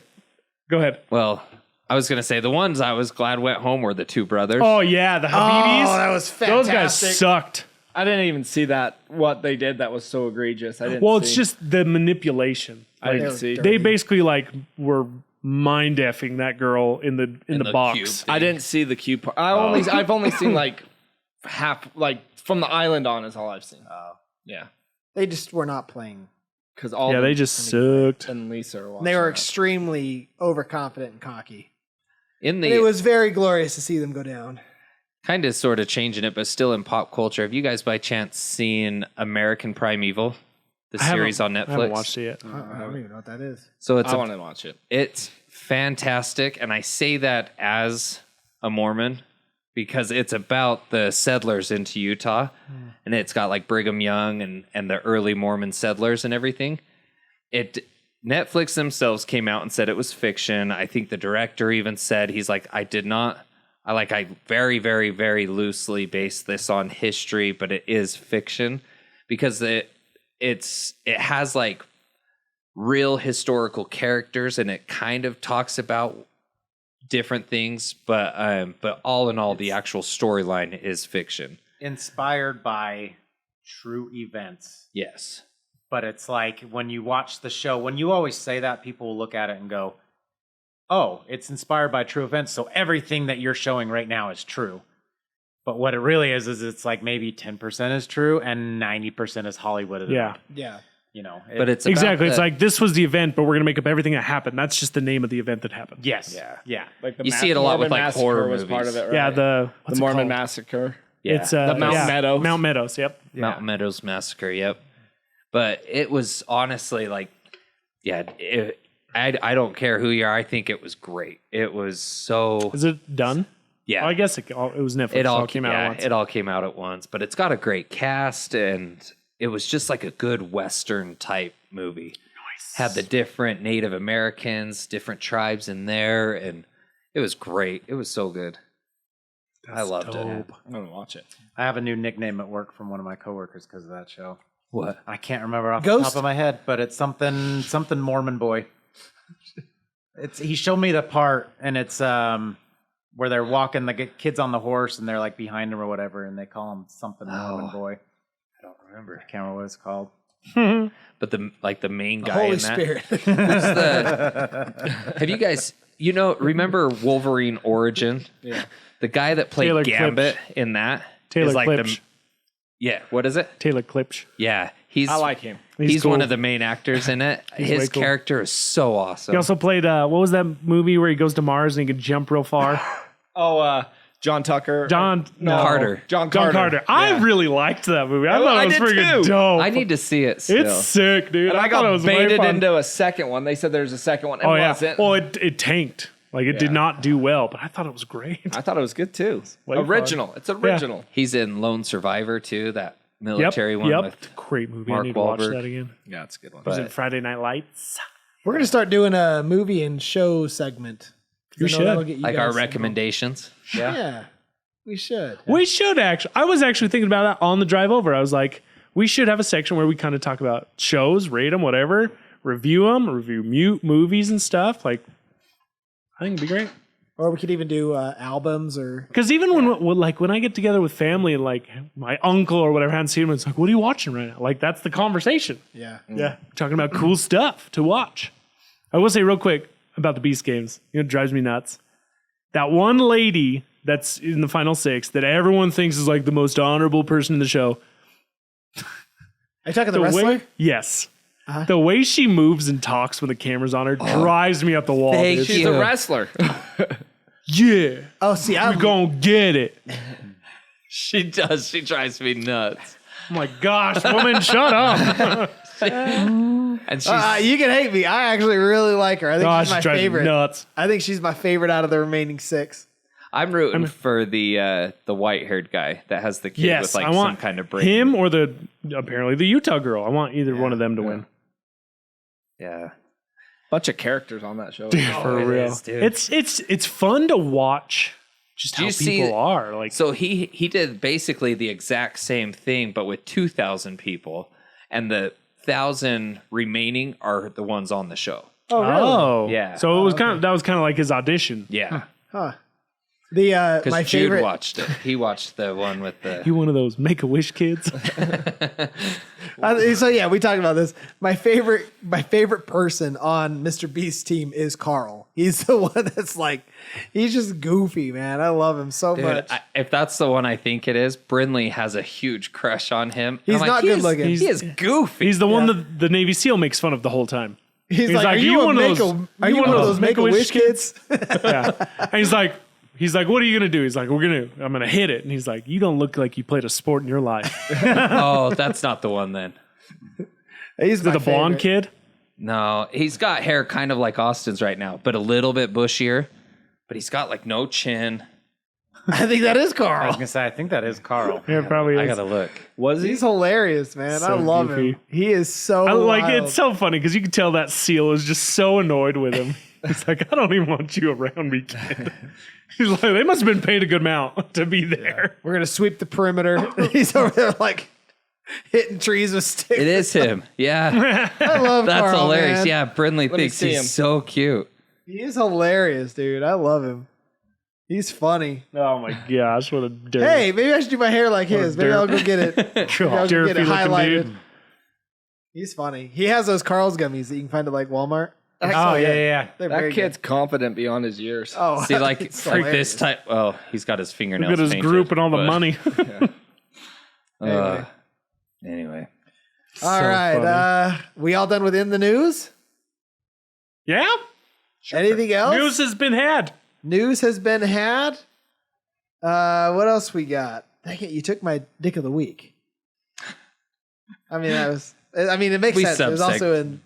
S2: go ahead.
S3: well, I was going to say the ones I was glad went home were the 2 brothers.
S2: Oh, yeah, the Habibis.
S1: that was
S2: Those
S1: fantastic.
S2: guys sucked.
S5: I didn't even see that, what they did that was so egregious. I didn't
S2: Well,
S5: see.
S2: it's just the manipulation.
S5: I didn't
S1: They
S5: see.
S1: were
S2: They basically like were mind effing that girl in the
S3: the
S2: box.
S3: cube.
S5: I didn't see the cube part. I've only seen like half, like from the island on is all I've seen. Yeah.
S1: They just were not playing.
S5: Because all
S2: Yeah, they just sucked.
S5: and Lisa are watching.
S1: They were
S5: that.
S1: extremely overconfident and cocky.
S3: In
S1: And
S3: the
S1: it was very glorious to see them go down.
S3: kind of sort of changing it, but still in pop culture. Have you guys by chance seen American Primeval, the
S2: I haven't-
S3: series on
S2: I haven't
S3: Netflix?
S2: watched it yet.
S1: I don't even know what that is.
S3: So it's
S5: I want to watch it.
S3: it's fantastic, and I say that as a Mormon because it's about the settlers into Utah, and it's got like Brigham Young and the early Mormon settlers and everything. Netflix themselves came out and said it was fiction. I think the director even said he's like, I very, very, very loosely based this on history, but it is fiction because it has like real historical characters and it kind of talks about different things, but all in all, the actual storyline is fiction.
S4: Inspired by true events.
S3: Yes.
S4: But it's like when you watch the show, when you always say that, people will look at it and go, oh, it's inspired by true events, so everything that you're showing right now is true. But what it really is it's like maybe 10% is true and 90% is Hollywood.
S2: Yeah.
S1: Yeah.
S4: You know,
S3: But it's about
S2: Exactly. It's
S3: the-
S2: like this was the event, but we're gonna make up everything that happened. That's just the name of the event that happened.
S4: yes.
S3: Yeah.
S4: Yeah.
S5: Like the
S3: You see it a lot with,
S5: Mormon
S3: like, horror
S5: Massacre was part
S3: movies.
S5: of it, right?
S2: Yeah. The
S5: the Mormon Massacre.
S3: yeah.
S2: It's
S5: The Mount Meadows.
S2: Mount Meadows. Yep.
S3: Mountain Meadows Massacre. Yep. But it was honestly like, yeah. I don't care who you are. I think it was great. It was so.
S2: Is it done?
S3: Yeah.
S2: Oh, I guess it was Netflix.
S3: It all
S2: came out at once.
S3: It all came out at once, but it's got a great cast, and it was just like a good Western type movie. Nice. Had the different Native Americans, different tribes in there, and it was great. It was so good. I loved it.
S5: I'm gonna watch it.
S4: I have a new nickname at work from one of my coworkers because of that show.
S3: What?
S4: I can't remember off the
S1: Ghost?
S4: top of my head, but it's something Mormon boy. He showed me the part, and it's where they're walking the kids on the horse, and they're like behind him or whatever, and they call him something Mormon boy.
S3: I don't remember.
S4: I can't remember what it's called.
S3: But the main guy
S1: Holy
S3: in that.
S1: Spirit.
S3: Have you guys? Remember Wolverine Origin?
S5: Yeah.
S3: The guy that played
S2: Taylor
S3: Gambit in that
S2: Taylor
S3: is like
S2: Klipsch.
S3: yeah. What is it?
S2: Taylor Klipsch.
S3: Yeah, he's.
S5: I like him.
S3: He's
S2: cool.
S3: one of the main actors in it.
S2: way
S3: His
S2: cool.
S3: character is so awesome.
S2: He also played what was that movie where he goes to Mars and he can jump real far?
S5: John Tucker.
S2: John
S3: Carter.
S5: John
S2: John
S5: Carter.
S2: Carter. I really liked that movie. I thought
S5: I
S2: it was
S5: did
S2: freaking
S5: too.
S2: dope.
S3: I need to see it still.
S2: It's sick, dude.
S5: And I
S2: thought it
S5: got
S2: was way
S5: baited
S2: fun.
S5: into a second one. They said there's a second one. It
S2: Oh yeah.
S5: wasn't.
S2: Well, it tanked. Like it did
S5: Yeah.
S2: not do well, but I thought it was great.
S5: I thought it was good too.
S2: way fun.
S5: Original. It's original.
S3: He's in Lone Survivor too, that military one
S2: Yep.
S3: with
S2: Great movie. I
S3: Mark
S2: need to watch
S3: Wahlberg.
S2: that again.
S5: Yeah, it's a good one.
S2: Was it Friday Night Lights?
S1: We're going to start doing a movie and show segment.
S2: You
S1: I know
S2: should.
S1: that'll get you
S3: like our
S1: guys
S3: recommendations.
S1: involved. Yeah, we should.
S2: We should actually. I was actually thinking about that on the drive over. I was like, we should have a section where we kind of talk about shows, rate them, whatever, review movies and stuff. Like, I think it'd be great.
S1: Or we could even do albums or.
S2: Because even when I get together with family and like my uncle or whatever hadn't seen him, it's like, what are you watching right now? Like that's the conversation.
S1: Yeah.
S2: Yeah, talking about cool stuff to watch. I will say real quick about the Beast games. It drives me nuts. That one lady that's in the final six that everyone thinks is like the most honorable person in the show.
S1: Are you talking the wrestler?
S2: Way, yes. The way she moves and talks when the camera's on her drives me up the wall.
S3: Thank
S2: dude.
S5: She's
S3: you.
S5: a wrestler.
S2: Yeah.
S1: Oh, see,
S2: We're gonna get it.
S3: She does. She drives me nuts.
S2: Oh my gosh, woman, shut up.
S3: And she's
S1: you can hate me. I actually really like her. I think
S2: Gosh,
S1: she's my
S2: drives me
S1: favorite.
S2: nuts.
S1: I think she's my favorite out of the remaining six.
S3: I'm rooting for the white-haired guy that has the kid
S2: Yes,
S3: with like
S2: I want
S3: some kind of brain.
S2: him or apparently the Utah girl. I want either one of them to win.
S3: Yeah.
S5: Bunch of characters on that show.
S2: For
S3: it
S2: real.
S3: is, dude.
S2: It's fun to watch just
S3: Do
S2: how
S3: you see-
S2: people are. Like
S3: So he did basically the exact same thing, but with 2,000 people, and the 1,000 remaining are the ones on the show.
S1: Oh, really?
S2: oh.
S3: Yeah.
S2: So it was that was kind of like his audition.
S3: Yeah,
S1: Huh. The my
S3: because Jude
S1: favorite.
S3: watched it. He watched the one with the.
S2: You one of those Make-A-Wish kids?
S1: So yeah, we talked about this. My favorite person on MrBeast's team is Carl. He's the one that's like, he's just goofy, man. I love him so
S3: Dude,
S1: much.
S3: if that's the one I think it is, Brinley has a huge crush on him.
S1: He's
S3: I'm
S1: not
S3: he
S1: good
S3: is-
S1: looking.
S3: He is goofy.
S2: He's the one that the Navy SEAL makes fun of the whole time.
S1: He's like, are you one of those Make-A-Wish kids?
S2: Yeah. And he's like, what are you gonna do? He's like, I'm gonna hit it. And he's like, you don't look like you played a sport in your life.
S3: Oh, that's not the one then.
S1: He's my
S2: The blonde
S1: favorite.
S2: kid?
S3: No, he's got hair kind of like Austin's right now, but a little bit bushier. But he's got like no chin.
S1: I think that is
S4: I was
S1: Carl.
S4: gonna say, I think that is Carl.
S2: Yeah, probably is.
S3: I gotta look.
S5: Was he?
S1: He's hilarious, man.
S2: So
S1: I love
S2: goofy.
S1: him. He is so
S2: Like
S1: wild.
S2: it's so funny because you can tell that SEAL is just so annoyed with him. He's like, I don't even want you around me, kid. He's like, they must have been paid a good amount to be there.
S1: We're gonna sweep the perimeter. He's over there like hitting trees with sticks.
S3: It is him. Yeah.
S1: I love
S3: That's
S1: Carl,
S3: hilarious.
S1: man.
S3: Yeah, Brinley
S5: me
S3: thinks
S5: see
S3: he's
S5: him.
S3: so cute.
S1: He is hilarious, dude. I love him. He's funny.
S2: Oh my gosh, what a dirt.
S1: Hey, maybe I should do my hair like his. Maybe
S2: derp.
S1: I'll go get it. Maybe I'll go get it
S2: Derpy looking
S1: highlighted.
S2: dude.
S1: He's funny. He has those Carl's gummies that you can find at like Walmart.
S4: Oh yeah.
S1: They're very
S5: That kid's confident beyond his years.
S1: good. Oh,
S3: See, like
S1: it's
S3: for
S1: hilarious.
S3: this type. Oh, he's got his fingernails.
S2: Look at his
S3: painted,
S2: group and all the
S3: but,
S2: money.
S3: Anyway,
S1: All right. We all done with In the News?
S2: Yeah.
S1: Anything else?
S2: News has been had.
S1: News has been had. What else we got? Dang it, you took my dick of the week. I mean, it makes
S3: We
S1: sense. It was
S3: subsect.
S1: also in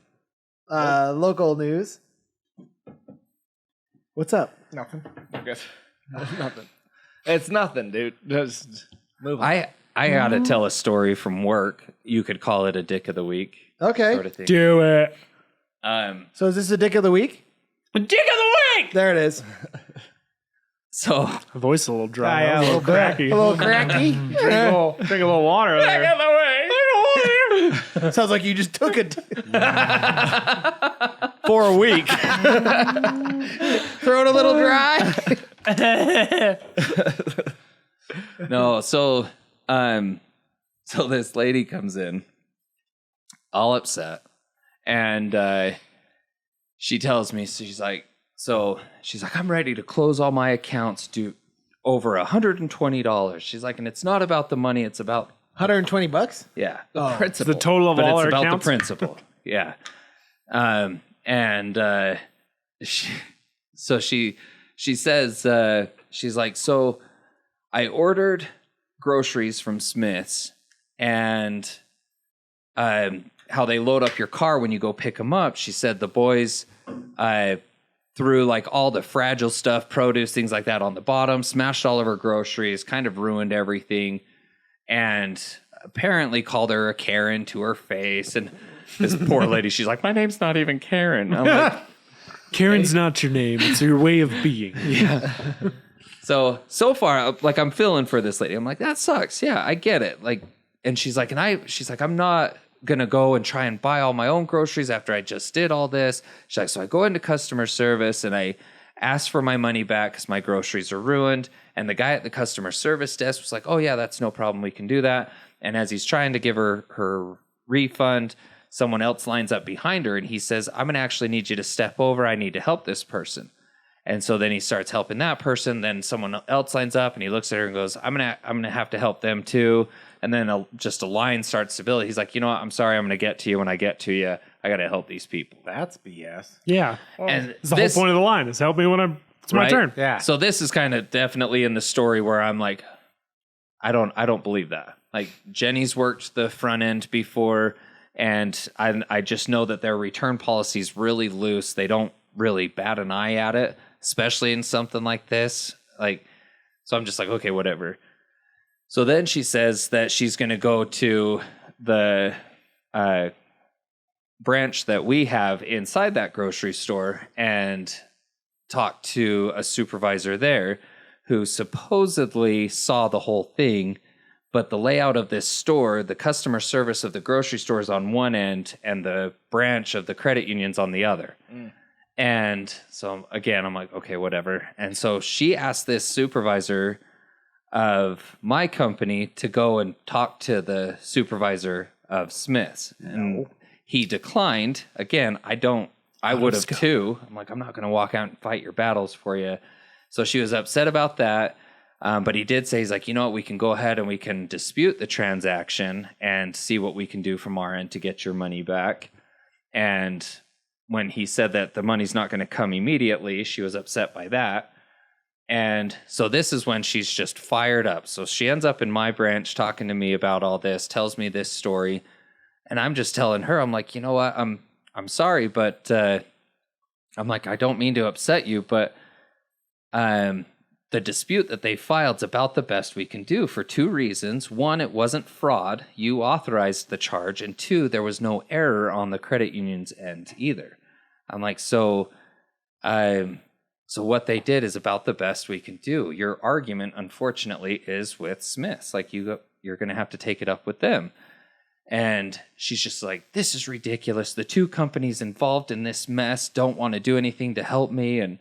S1: local news. What's up?
S5: Nothing. Good. Nothing. It's nothing, dude. Just move on.
S3: I gotta tell a story from work. You could call it a dick of the week
S1: Okay.
S3: sort of thing.
S2: Do it.
S1: So is this a dick of the week?
S2: Dick of the week.
S1: There it is.
S3: So
S2: The voice is a little dry.
S4: Yeah,
S2: a little
S4: a little
S2: cracky.
S1: A little cracky.
S2: Drink a little water. There.
S1: Sounds like you just took it.
S2: For a week.
S1: Throat a little dry.
S3: no, so this lady comes in, all upset, and she tells me, she's like, I'm ready to close all my accounts, do over $120. She's like, and it's not about the money, it's about
S1: $120?
S3: yeah,
S5: Principle.
S2: The total of
S3: but
S2: all
S3: it's
S2: our
S3: about
S2: accounts.
S3: the principle. Yeah. She says, she's like, so I ordered groceries from Smith's, and how they load up your car when you go pick them up. She said the boys threw like all the fragile stuff, produce, things like that on the bottom, smashed all of her groceries, kind of ruined everything, and apparently called her a Karen to her face. And this poor lady, she's like, my name's not even Karen. I'm like,
S2: Karen's not your name. It's your way of being.
S3: so far, like, I'm feeling for this lady. I'm like, that sucks. Yeah, I get it. Like, and she's like, I'm not gonna go and try and buy all my own groceries after I just did all this. She's like, so I go into customer service and I ask for my money back because my groceries are ruined. And the guy at the customer service desk was like, oh yeah, that's no problem. We can do that. And as he's trying to give her refund, someone else lines up behind her and he says, I'm gonna actually need you to step over. I need to help this person. And so then he starts helping that person. Then someone else lines up and he looks at her and goes, I'm gonna have to help them too. And then just a line starts to build. He's like, you know what? I'm sorry. I'm gonna get to you. When I get to you, I gotta help these people.
S4: That's BS.
S2: Yeah.
S3: And
S2: It's the whole point of the line is help me when it's my
S3: right?
S2: turn.
S4: Yeah.
S3: So this is kind of definitely in the story where I'm like, I don't believe that. Like, Jenny's worked the front end before, and I just know that their return policy is really loose. They don't really bat an eye at it, especially in something like this. Like, so I'm just like, okay, whatever. So then she says that she's going to go to the branch that we have inside that grocery store and talk to a supervisor there who supposedly saw the whole thing. But the layout of this store, the customer service of the grocery store is on one end and the branch of the credit union's on the other. And so again, I'm like, okay, whatever. And so she asked this supervisor of my company to go and talk to the supervisor of Smith's. And he declined. Again, I would have too. I'm like, I'm not going to walk out and fight your battles for you. So she was upset about that. But he did say, he's like, you know what, we can go ahead and we can dispute the transaction and see what we can do from our end to get your money back. And when he said that the money's not going to come immediately, she was upset by that. And so this is when she's just fired up. So she ends up in my branch talking to me about all this, tells me this story. And I'm just telling her, I'm like, you know what, I'm sorry, but I'm like, I don't mean to upset you, but the dispute that they filed is about the best we can do for two reasons. One, it wasn't fraud. You authorized the charge. And two, there was no error on the credit union's end either. I'm like, so what they did is about the best we can do. Your argument, unfortunately, is with Smith's. Like, you're going to have to take it up with them. And she's just like, this is ridiculous. The two companies involved in this mess don't want to do anything to help me and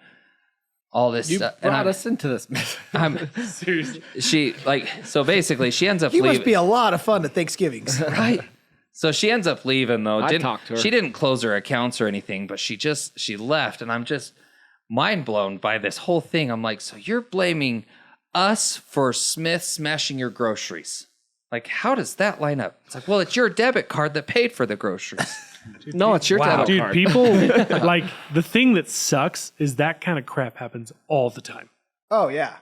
S3: all this
S5: You
S3: stuff.
S5: brought us into this.
S2: Seriously.
S3: So basically she ends up
S1: You
S3: leaving.
S1: must be a lot of fun at Thanksgivings.
S3: Right. So she ends up leaving though.
S5: I talked to her.
S3: She didn't close her accounts or anything, but she left, and I'm just mind blown by this whole thing. I'm like, so you're blaming us for Smith smashing your groceries? Like, how does that line up? It's like, well, it's your debit card that paid for the groceries.
S5: No, it's your debit
S2: Dude,
S5: card.
S2: people, like, the thing that sucks is that kind of crap happens all the time.
S1: Oh, yeah.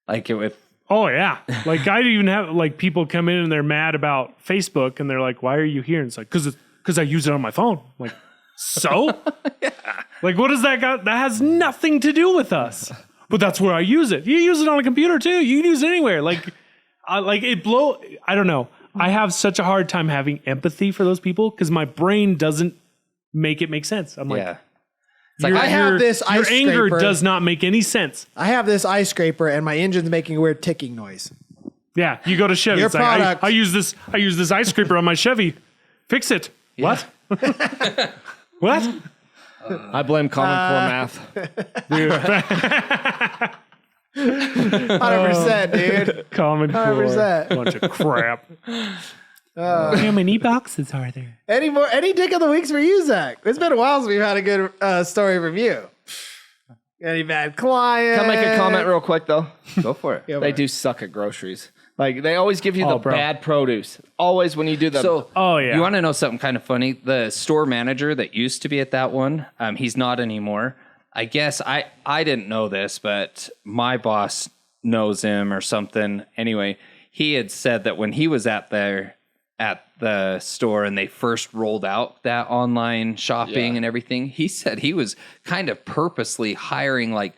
S3: Like it with
S2: Oh, yeah. Like, I even have, like, people come in and they're mad about Facebook, and they're like, why are you here? And it's like, because I use it on my phone. I'm like, so? Yeah. Like, what does that got? That has nothing to do with us. But that's where I use it. You use it on a computer, too. You can use it anywhere. Like I don't know. I have such a hard time having empathy for those people because my brain doesn't make it make sense. I'm like,
S3: yeah.
S1: I have this ice
S2: Your anger
S1: scraper.
S2: does not make any sense.
S1: I have this ice scraper, and my engine's making a weird ticking noise.
S2: Yeah, you go to Chevy.
S1: Your
S2: It's like,
S1: product-
S2: I use this ice scraper on my Chevy. Fix it. What? What?
S5: I blame Common Core math.
S2: Dude,
S1: 100%, dude.
S2: Common Core.
S1: 100%.
S2: Bunch of crap. How many boxes are there?
S1: Any dick of the weeks for you, Zach? It's been a while since we've had a good story from you. Any bad clients?
S5: Can I make a comment real quick though?
S3: Go for it.
S5: They do suck at groceries. Like they always give you the
S2: bro.
S5: bad produce. Always when you do the
S3: So,
S2: Oh, yeah.
S3: You want to know something kind of funny? The store manager that used to be at that one, he's not anymore. I guess I didn't know this, but my boss knows him or something. Anyway, he had said that when he was at the store and they first rolled out that online shopping and everything, he said he was kind of purposely hiring like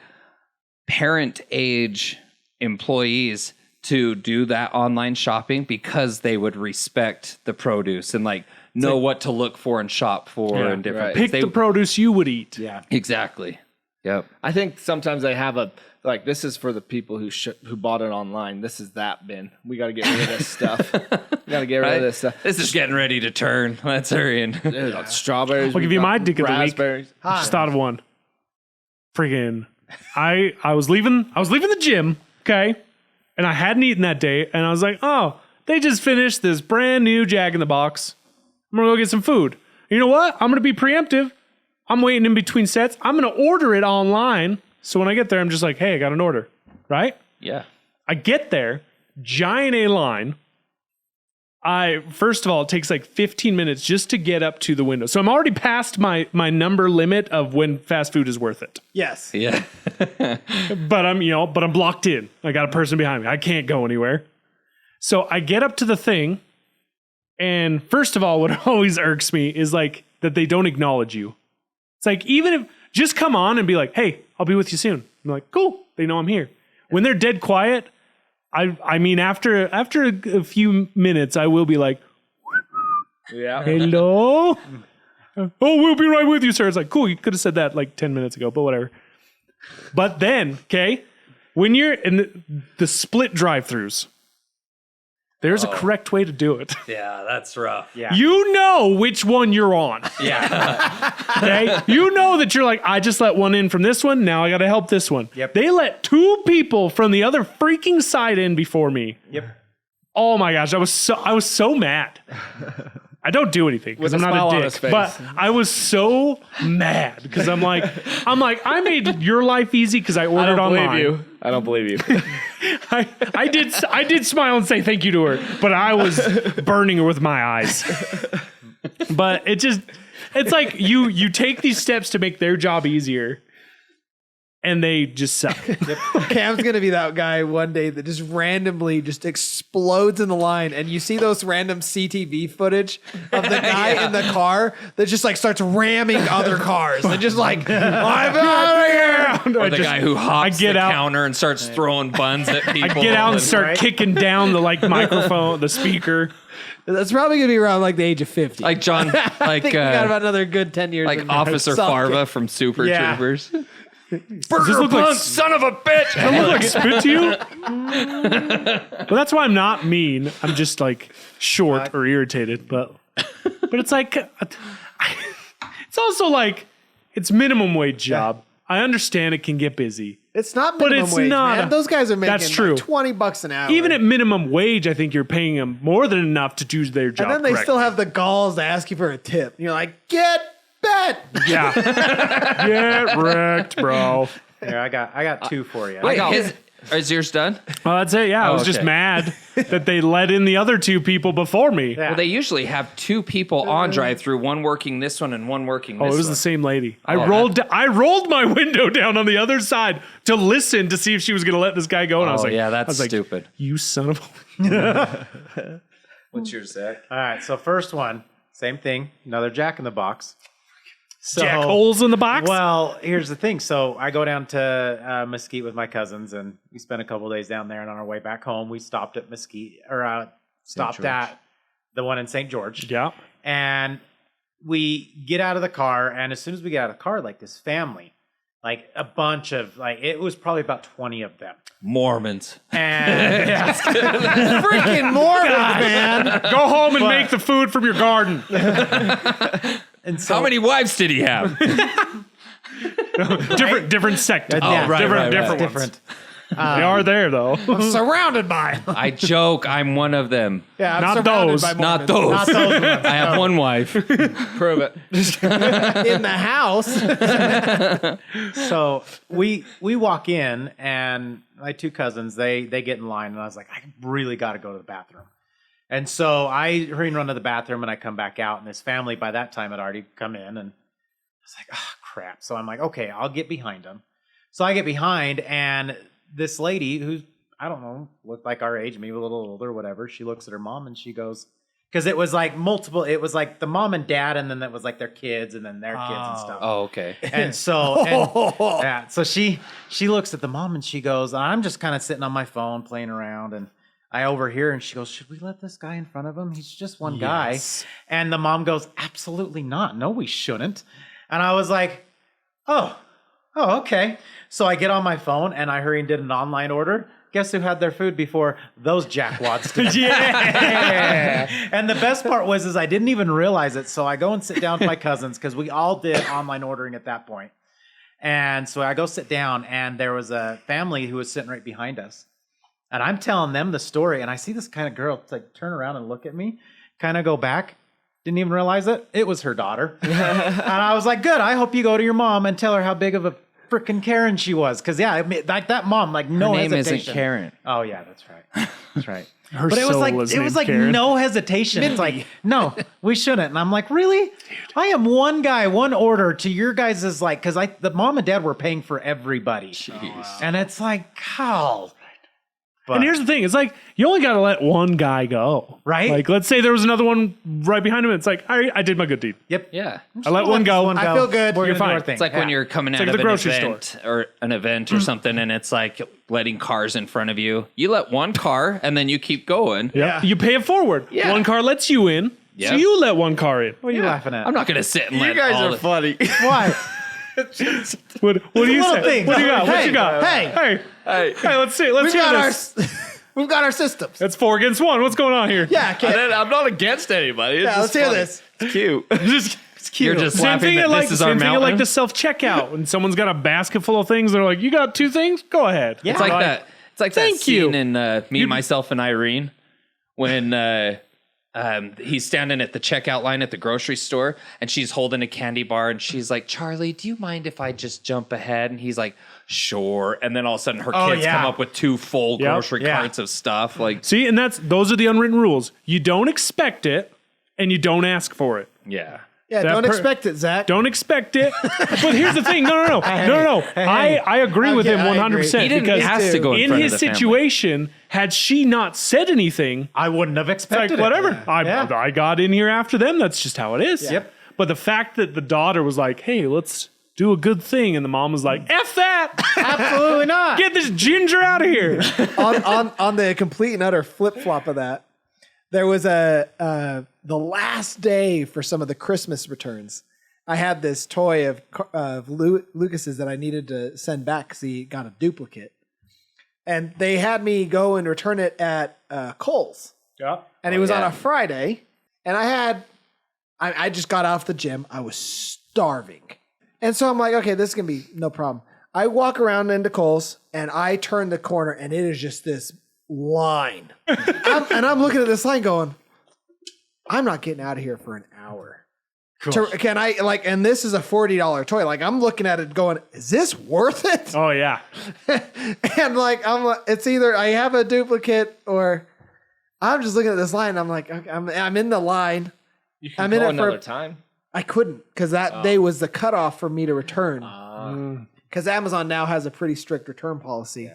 S3: parent age employees to do that online shopping because they would respect the produce and like know what to look for and shop for and different
S5: right.
S3: things.
S2: Pick the produce you would eat.
S4: Yeah.
S3: Exactly. Yep.
S5: I think sometimes they have a like this is for the people who bought it online. This is that bin. We got to get rid of this stuff. We got to get rid of this stuff.
S3: This is getting ready to turn. Let's hurry in.
S5: Dude, got strawberries.
S2: I'll give you my dick of the week.
S5: raspberries.
S2: I just thought of one. Friggin' I was leaving the gym, okay? And I hadn't eaten that day, and I was like, oh, they just finished this brand new Jack in the Box. I'm gonna go get some food. You know what? I'm gonna be preemptive. I'm waiting in between sets. I'm gonna order it online. So when I get there, I'm just like, hey, I got an order. Right?
S3: Yeah.
S2: I get there, giant A line. First of all, it takes like 15 minutes just to get up to the window. So I'm already past my number limit of when fast food is worth it.
S1: Yes.
S3: Yeah.
S2: But I'm blocked in. I got a person behind me. I can't go anywhere. So I get up to the thing, and first of all, what always irks me is like that they don't acknowledge you. It's like, even if just come on and be like, hey, I'll be with you soon. I'm like, cool. They know I'm here. When they're dead quiet, I mean, after a few minutes, I will be like,
S5: Yeah.
S2: hello? Oh, we'll be right with you, sir. It's like, cool, you could have said that like 10 minutes ago, but whatever. But then, okay, when you're in the split drive-thrus, there's a correct way to do it.
S3: Yeah, that's rough.
S4: Yeah.
S2: You know which one you're on.
S3: Yeah.
S2: Okay? You know that you're like, I just let one in from this one, now I got to help this one.
S4: Yep.
S2: They let two people from the other freaking side in before me.
S4: Yep.
S2: Oh my gosh, I was so mad. I don't do anything because
S5: With
S2: I'm
S5: a
S2: not
S5: smile
S2: a
S5: on
S2: dick.
S5: his face.
S2: But I was so mad because I'm like, I made your life easy because I
S5: I
S2: ordered
S5: don't
S2: online.
S5: believe you. I don't believe you.
S2: I did smile and say thank you to her, but I was burning her with my eyes. But it's like you take these steps to make their job easier, and they just suck.
S1: Cam's gonna be that guy one day that just randomly just explodes in the line, and you see those random CTV footage of the guy in the car that just like starts ramming other cars and just like, I'm out of here.
S3: Or the guy who hops
S2: get
S3: the
S2: out-
S3: counter and starts throwing buns at people.
S2: Get out and start kicking down the like microphone, the speaker.
S1: That's probably gonna be around like the age of 50.
S3: Like John,
S1: I
S3: like
S1: think we got about another good 10 years.
S3: like
S1: in there.
S3: Officer
S1: Suck it.
S3: Farva from Super
S2: Yeah.
S3: Troopers.
S2: Does this look like
S3: Son of a bitch!
S2: Does it look like spit to you? But that's why I'm not mean. I'm just like short or irritated. But it's like it's also like it's minimum wage job. I understand it can get busy.
S1: It's not
S2: But
S1: minimum
S2: it's
S1: wage,
S2: not
S1: man.
S2: a-
S1: Those guys are making
S2: That's true.
S1: like $20 an hour.
S2: Even at minimum wage, I think you're paying them more than enough to do their job.
S1: and then they
S2: correctly.
S1: still have the galls to ask you for a tip. And you're like, get bet.
S2: Yeah. Get wrecked, bro.
S4: Here, I got two for you.
S3: Wait, is yours done?
S2: Well, that's it. Yeah, I was just
S3: okay.
S2: mad that they let in the other two people before me.
S4: Yeah.
S3: Well, they usually have two people on drive-through, one working this one and one working
S2: Oh,
S3: this
S2: it was
S3: one.
S2: the same lady. I rolled my window down on the other side to listen to see if she was going to let this guy go. And I was like,
S3: yeah,
S2: I
S3: that's
S2: was like,
S3: stupid.
S2: You son of a.
S3: What's yours, Zach?
S4: All right, so first one, same thing, another Jack in the Box. So,
S2: Jack holes in the box.
S4: Well, here's the thing. So I go down to Mesquite with my cousins, and we spent a couple of days down there. And on our way back home, we stopped at Mesquite, or stopped at the one in St. George.
S2: Yeah.
S4: And we get out of the car, and as soon as we get out of the car, like this family, like a bunch of, like, it was probably about 20 of them.
S3: Mormons.
S4: And
S1: Freaking Mormons, man.
S2: Go home and make the food from your garden.
S4: and so
S3: How many wives did he have?
S2: different sect.
S4: yeah,
S3: right,
S2: different,
S3: right,
S2: different
S3: right.
S2: ones.
S4: different.
S2: They are there though.
S1: I'm surrounded by them.
S3: I joke. I'm one of them.
S1: Yeah, I'm
S2: Not
S1: surrounded
S2: those.
S1: by
S3: Not
S1: Mormons.
S3: those.
S4: Not those ones.
S3: I have one wife.
S5: Prove it.
S1: In the house.
S4: So we walk in, and my two cousins, they get in line, and I was like, I really got to go to the bathroom. And so I hurry and run to the bathroom, and I come back out, and this family by that time had already come in, and I was like, oh, crap. So I'm like, okay, I'll get behind them. So I get behind, and this lady who's, I don't know, looked like our age, maybe a little older, whatever, she looks at her mom, and she goes, because it was like multiple, it was like the mom and dad, and then that was like their kids, and then their kids and stuff.
S3: Oh, okay.
S4: And so, yeah, so she looks at the mom and she goes, I'm just kind of sitting on my phone playing around, and I overhear, and she goes, should we let this guy in front of him? He's just one guy. And the mom goes, absolutely not. No, we shouldn't. And I was like, oh, okay. So I get on my phone and I hurry and did an online order. Guess who had their food before those jackwads did?
S2: Yeah.
S4: And the best part was I didn't even realize it. So I go and sit down with my cousins because we all did online ordering at that point. And so I go sit down, and there was a family who was sitting right behind us. And I'm telling them the story, and I see this kind of girl like turn around and look at me, kind of go back. Didn't even realize it. It was her daughter. And I was like, good. I hope you go to your mom and tell her how big of a freaking Karen she was. Because, yeah, I mean, like that mom, like no
S3: Her name
S4: hesitation.
S3: isn't Karen.
S4: Oh, yeah, that's right. That's right.
S2: Her
S4: But it was
S2: soul
S4: like
S2: was
S4: it was
S2: named
S4: like
S2: Karen.
S4: no hesitation. It's like, no, we shouldn't. And I'm like, really? I am one guy, one order to your guys is like, because the mom and dad were paying for everybody. And it's like, how? But,
S2: And here's the thing: it's like you only got to let one guy go,
S4: Right?
S2: Like, let's say there was another one right behind him. It's like I did my good deed.
S4: yep.
S3: Yeah.
S2: I let one go.
S1: I feel good.
S4: We're
S2: You're
S4: gonna do
S2: fine.
S4: our thing.
S3: It's like when
S4: Yeah.
S3: you're coming out
S2: like
S3: of
S2: the
S3: an
S2: grocery
S3: event or an event or something, and it's like letting cars in front of you. You let one car, and then you keep going.
S2: Yeah. You pay it forward.
S3: Yeah.
S2: One car lets you in, so
S3: Yeah.
S2: you let one car in.
S4: What are you laughing at?
S3: I'm not going to sit and
S5: You
S3: let
S5: guys
S3: all
S5: are
S3: the-
S5: funny.
S4: Why?
S2: What do you
S4: little
S2: say?
S4: things.
S2: What do you got? What
S1: Hey,
S2: you got?
S1: hey.
S2: Hey, let's see. Let's
S1: We've
S2: hear
S1: got
S2: this.
S1: we've got our systems.
S2: That's 4 against 1. What's going on here?
S1: Yeah, okay.
S5: I'm not against anybody. It's
S1: Yeah, let's
S5: just
S1: hear
S5: funny.
S1: this.
S5: It's cute.
S1: It's cute.
S3: You're just
S2: Same
S3: laughing
S2: thing
S3: that
S2: at like
S3: this is our
S2: same thing at
S3: mountain.
S2: like the self checkout when someone's got a basket full of things. They're like, "You got 2 things? Go ahead."
S3: It's like that. It's like that
S2: Thank you.
S3: scene in Me, Myself, and Irene when he's standing at the checkout line at the grocery store, and she's holding a candy bar, and she's like, "Charlie, do you mind if I just jump ahead?" And he's like, "Sure." And then all of a sudden, her
S4: Oh,
S3: kids
S4: yeah.
S3: come up with 2 full
S2: Yep.
S3: grocery
S4: Yeah.
S3: carts of stuff. Like,
S2: See, and those are the unwritten rules. You don't expect it, and you don't ask for it.
S3: yeah.
S1: yeah,
S2: that
S1: don't
S2: per-
S1: expect it, Zach.
S2: Don't expect it. But here's the thing. No. I agree with him
S1: Okay, I
S2: 100%
S3: He didn't
S2: because
S3: have to go in
S2: in
S3: front
S2: his
S3: of the family.
S2: situation, had she not said anything,
S4: I wouldn't have
S2: like
S4: expected
S2: whatever.
S4: it.
S2: I got in here after them. That's just how it is.
S4: Yep.
S2: But the fact that the daughter was like, "Hey, let's do a good thing," and the mom was like, "F that!
S4: Absolutely not.
S2: Get this ginger out of here."
S1: on the complete and utter flip flop of that, there was the last day for some of the Christmas returns. I had this toy of Lucas's that I needed to send back because he got a duplicate, and they had me go and return it at Kohl's,
S2: Yeah.
S1: and it was on
S3: yeah.
S1: a Friday, and I just got off the gym. I was starving, and so I'm like, okay, this is gonna be no problem. I walk around into Kohl's and I turn the corner and it is just this line. I'm looking at this line going, I'm not getting out of here for an hour. Can I and this is a $40 toy. Like I'm looking at it going, is this worth it?
S2: Oh yeah.
S1: And it's either I have a duplicate or I'm just looking at this line. And I'm like, okay, I'm in the line.
S5: You can
S1: I'm in
S5: call
S1: it for
S5: another time.
S1: I couldn't because that day was the cutoff for me to return. Because Amazon now has a pretty strict return policy,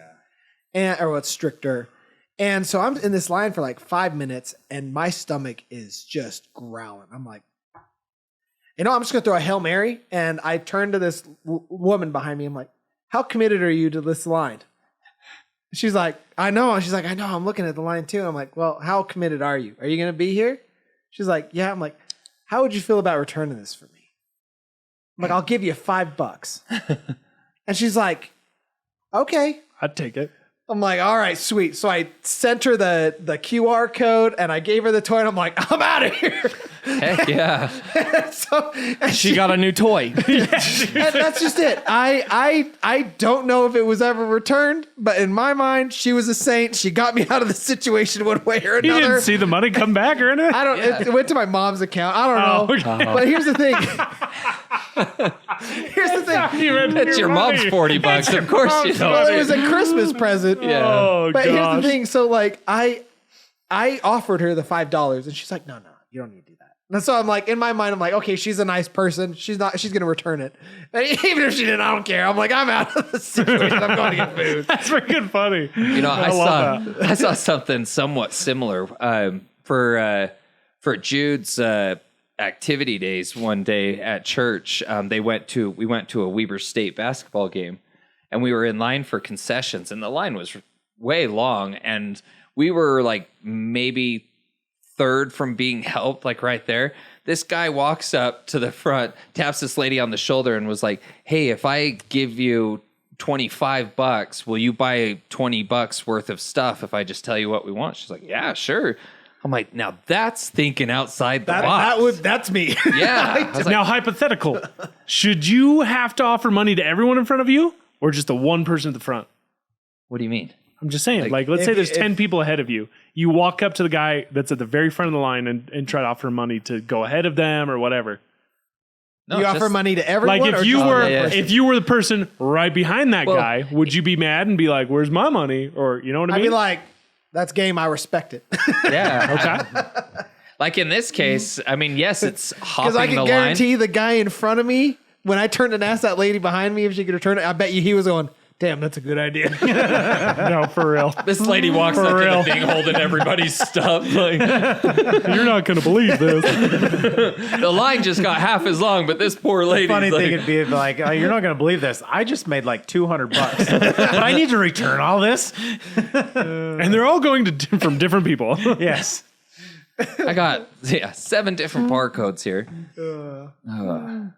S1: or what's stricter. And so I'm in this line for like 5 minutes, and my stomach is just growling. I'm like, I'm just gonna throw a Hail Mary, and I turn to this woman behind me. I'm like, how committed are you to this line? She's like, I know. She's like, I know. I'm looking at the line too. And I'm like, well, how committed are you? Are you gonna be here? She's like, yeah. I'm like, how would you feel about returning this for me? I'm like, I'll give you $5. And she's like, okay.
S2: I'd take it.
S1: I'm like, all right, sweet. So I sent her the QR code and I gave her the toy and I'm like, I'm out of here.
S3: Heck yeah.
S1: And
S5: She got a new toy.
S1: and that's just it. I don't know if it was ever returned, but in my mind, she was a saint. She got me out of the situation one way or
S2: You
S1: another.
S2: didn't see the money come back or anything?
S1: I don't. It went to my mom's account. I don't know.
S2: okay.
S1: But here's the thing. Here's the thing.
S3: It's your mom's $40. Of course you
S1: Well,
S3: know.
S1: it was a Christmas present.
S3: Yeah.
S2: Oh,
S1: But
S2: gosh.
S1: here's the thing. So like I offered her the $5 and she's like, no, you don't need to do that. And so I'm like, in my mind, I'm like, okay, she's a nice person. She's going to return it. And even if she didn't, I don't care. I'm like, I'm out of the situation. I'm going to get food.
S2: That's freaking funny.
S3: You know,
S2: love
S3: I saw something somewhat similar for Jude's activity days one day at church. We went to a Weber State basketball game, and we were in line for concessions, and the line was way long, and we were like maybe third from being helped, like right there. This guy walks up to the front, taps this lady on the shoulder, and was like, "Hey, if I give you $25, will you buy $20 worth of stuff if I just tell you what we want?" She's like, "Yeah, sure." I'm like, now that's thinking outside the box.
S1: That's me.
S3: Yeah. I was like,
S2: Now, hypothetical. Should you have to offer money to everyone in front of you or just the one person at the front?
S3: what do you mean?
S2: I'm just saying, like let's say there's 10 people ahead of you. You walk up to the guy that's at the very front of the line and try to offer money to go ahead of them or whatever.
S3: No,
S1: You
S3: just-
S1: offer money to everyone?
S2: Like if
S1: or
S2: you
S1: just
S2: were
S1: one person?
S2: if you were the person right behind that
S3: Well,
S2: guy, would you be mad and be like, "Where's my money?" Or you know what I
S1: I'd
S2: mean?
S1: be like, that's game. I respect it.
S3: Yeah.
S2: okay.
S3: Like in this case, I mean, yes, it's
S1: Because
S3: hopping
S1: I
S3: the
S1: can
S3: line.
S1: guarantee the guy in front of me, when I turned and asked that lady behind me if she could return it, I bet you he was going, damn, that's a good idea.
S2: No, for real.
S3: This lady walks
S2: For
S3: up to
S2: real.
S3: the thing holding everybody's stuff. Like,
S2: You're not going to believe this.
S3: the line just got half as long, but this poor lady.
S4: Funny
S3: like,
S4: thing would be like, oh, you're not going to believe this. I just made like $200, but I need to return all this.
S2: And they're all going to from different people.
S4: Yes.
S3: I got 7 different barcodes here.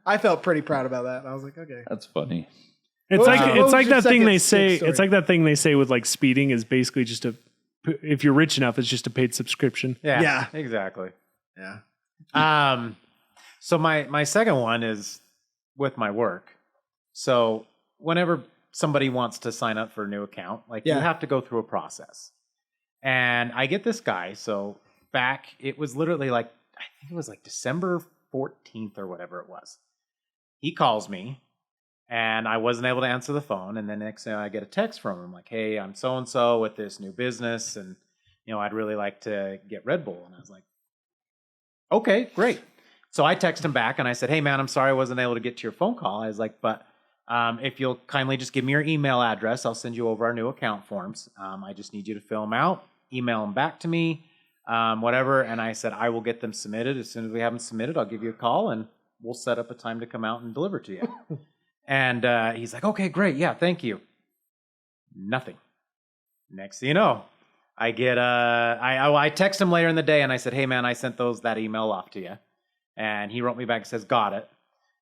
S1: I felt pretty proud about that. I was like, okay.
S3: That's funny.
S2: It's
S1: What
S2: like
S1: was
S2: it's like
S1: your
S2: that thing
S1: second
S2: they say.
S1: stick story?
S2: It's like that thing they say with like speeding is basically just if you're rich enough, it's just a paid subscription.
S1: Yeah.
S4: Exactly.
S1: Yeah.
S4: So my second one is with my work. So whenever somebody wants to sign up for a new account, like you
S1: Yeah.
S4: have to go through a process. And I get this guy. So it was literally like, I think it was like December 14th or whatever it was. He calls me and I wasn't able to answer the phone. And then next thing I get a text from him like, hey, I'm so-and-so with this new business. And, I'd really like to get Red Bull. And I was like, okay, great. So I text him back and I said, hey man, I'm sorry I wasn't able to get to your phone call. I was like, but if you'll kindly just give me your email address, I'll send you over our new account forms. I just need you to fill them out, email them back to me, whatever. And I said, I will get them submitted. As soon as we have them submitted, I'll give you a call and we'll set up a time to come out and deliver to you. And he's like, okay, great. Yeah, thank you. Nothing. Next thing you know, I get I text him later in the day and I said, hey man, I sent that email off to you. And he wrote me back and says, got it.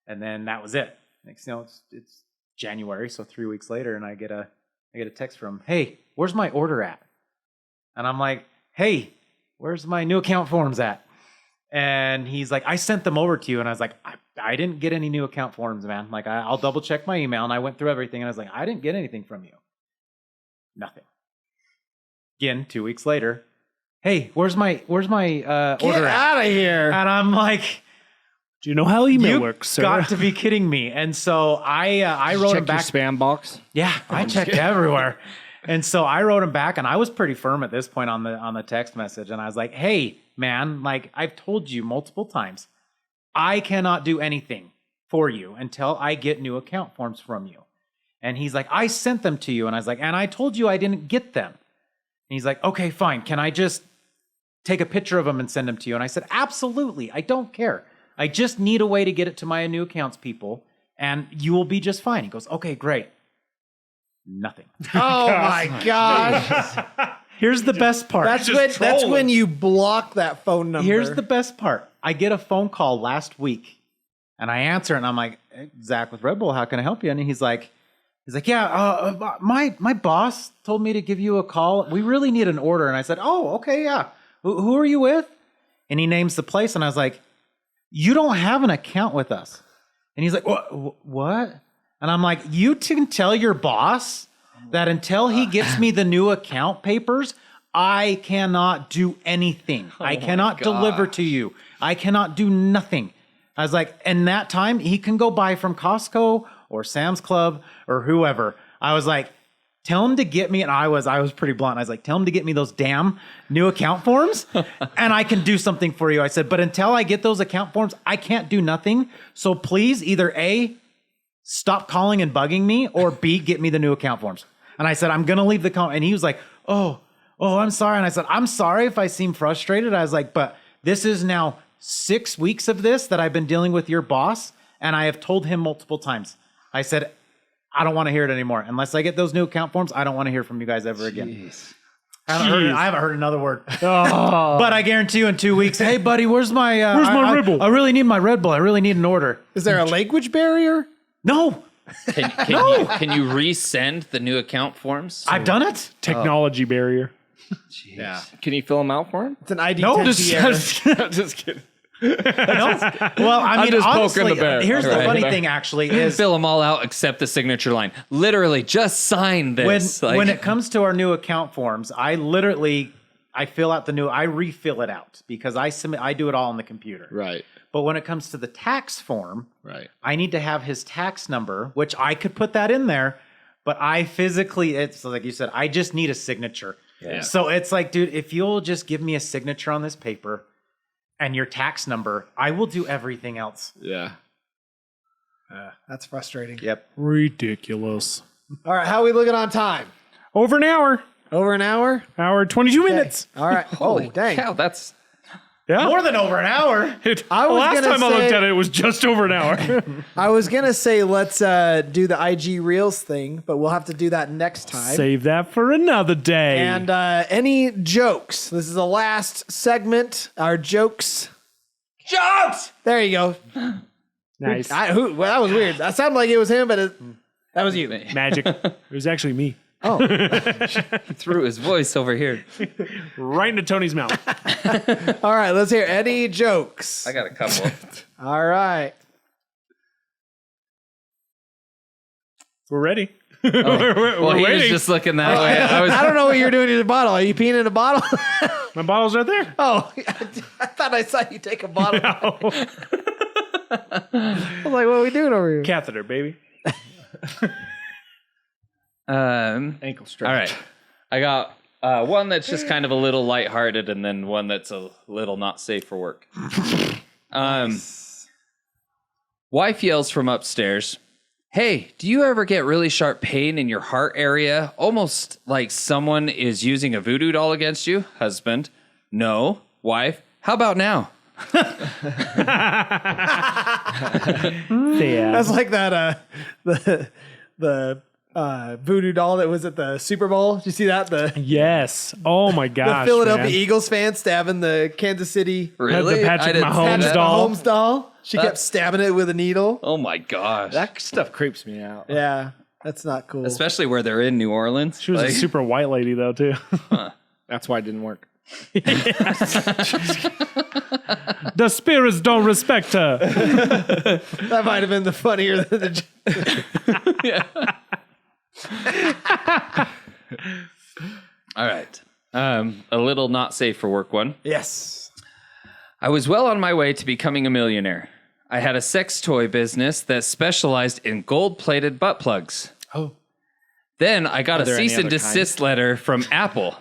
S4: And then that was it. Next thing you know, it's January, so 3 weeks later, and I get a text from him, hey, where's my order at? And I'm like, hey, where's my new account forms at? And he's like, I sent them over to you. And I was like, I didn't get any new account forms, man. Like, I'll double check my email. And I went through everything and I was like, I didn't get anything from you. Nothing. Again, 2 weeks later, hey, where's my order
S1: Get out of here.
S4: And I'm like,
S2: Do you know how email
S4: you
S2: works, sir?
S4: got to be kidding me. And so I wrote him
S5: Check your
S4: back.
S5: spam box.
S4: Yeah, I checked everywhere. And so I wrote him back, and I was pretty firm at this point on the text message. And I was like, hey, man, like I've told you multiple times, I cannot do anything for you until I get new account forms from you. And he's like, I sent them to you. And I was like, and I told you I didn't get them. And he's like, okay, fine. Can I just take a picture of them and send them to you? And I said, absolutely. I don't care. I just need a way to get it to my new accounts people, and you will be just fine. He goes, okay, great. Nothing.
S1: Oh my gosh.
S4: Here's the best part.
S1: That's when you block that phone number.
S4: Here's the best part. I get a phone call last week, and I answer, and I'm like, hey, Zach with Red Bull, how can I help you? And he's like, yeah, my boss told me to give you a call. We really need an order. And I said, oh, okay, yeah. Who are you with? And he names the place, and I was like, you don't have an account with us. And he's like, what? And I'm like, you can tell your boss that until he gets me the new account papers, I cannot do anything. I cannot deliver to you. I cannot do nothing. I was like, and that time he can go buy from Costco or Sam's Club or whoever. I was like, tell him to get me, and I was pretty blunt. I was like, tell him to get me those damn new account forms, and I can do something for you. I said, but until I get those account forms, I can't do nothing. So please, either A, stop calling and bugging me, or B, get me the new account forms. And I said, I'm going to leave the comment. And he was like, oh, I'm sorry. And I said, I'm sorry if I seem frustrated. I was like, but this is now 6 weeks of this that I've been dealing with your boss, and I have told him multiple times. I said, I don't want to hear it anymore. Unless I get those new account forms, I don't want to hear from you guys ever again. I haven't heard another word. But I guarantee you in 2 weeks, hey, buddy, where's my
S2: Red Bull?
S4: I really need my Red Bull. I really need an order.
S1: Is there a language barrier?
S4: No.
S3: Can you resend the new account forms?
S4: I've done it.
S2: Technology barrier.
S5: Yeah. Can you fill them out for him?
S1: It's an ID
S4: No,
S1: 10 error.
S5: Just kidding.
S4: No. Well, I mean,
S5: just poking
S4: honestly,
S5: the bear.
S4: here's the
S5: Right.
S4: funny thing actually is
S3: Fill them all out except the signature line. Literally, just sign this.
S4: when it comes to our new account forms, I fill out I refill it out because I do it all on the computer.
S5: Right.
S4: But when it comes to the tax form,
S5: Right.
S4: I need to have his tax number, which I could put that in there, but I physically, it's like you said, I just need a signature.
S5: Yeah.
S4: So it's like, dude, if you'll just give me a signature on this paper and your tax number, I will do everything else.
S5: Yeah.
S1: That's frustrating.
S4: Yep.
S2: Ridiculous.
S1: All right, how are we looking on time?
S2: Over an hour.
S1: Over an hour?
S2: Hour 22 minutes.
S1: All right.
S3: Holy
S1: dang.
S3: cow, that's
S2: Yeah.
S4: More than over an hour.
S1: I was
S2: Last
S1: gonna
S2: time I looked
S1: say-
S2: at it, it was just over an hour.
S1: I was going to say let's do the IG Reels thing, but we'll have to do that next time.
S2: Save that for another day.
S1: And any jokes? This is the last segment. Our jokes.
S3: jokes.
S1: There you go.
S2: nice.
S1: Well, that was weird. That sounded like it was him, but that was you.
S2: Magic. It was actually me.
S1: Oh,
S3: He threw his voice over here.
S2: Right into Tony's mouth.
S1: all right. Let's hear any jokes.
S3: I got a couple.
S1: All right.
S2: We're ready.
S3: Well,
S2: we're
S3: he was
S2: waiting.
S3: just looking that way.
S1: I don't know what you're doing in the bottle. Are you peeing in a bottle?
S2: My bottle's right there.
S1: Oh, I thought I saw you take a bottle. I was like, what are we doing over here?
S2: Catheter, baby.
S5: Ankle strap.
S3: All right. I got one that's just kind of a little lighthearted and then one that's a little not safe for work. Wife yells from upstairs, "Hey, do you ever get really sharp pain in your heart area? Almost like someone is using a voodoo doll against you?" Husband, "No." Wife, "How about now?"
S2: Yeah.
S1: That's like that the voodoo doll that was at the Super Bowl. Did you see that? The
S2: Yes. Oh my gosh.
S1: Philadelphia
S2: man.
S1: Eagles fan stabbing the Kansas City
S3: Really?
S2: Patrick
S3: I didn't see
S2: Mahomes
S3: that.
S2: doll.
S1: Mahomes doll. She kept stabbing it with a needle.
S3: Oh my gosh.
S5: That stuff creeps me out.
S1: Yeah, that's not cool.
S3: Especially where they're in New Orleans.
S2: She was a super white lady though too.
S5: That's why it didn't work.
S2: The spirits don't respect her.
S1: That might have been the funnier than the.
S3: All right. A little not safe for work one.
S1: Yes.
S3: I was well on my way to becoming a millionaire. I had a sex toy business that specialized in gold-plated butt plugs.
S2: Oh.
S3: Then I got a
S4: there any
S3: cease and
S4: other
S3: desist letter from Apple.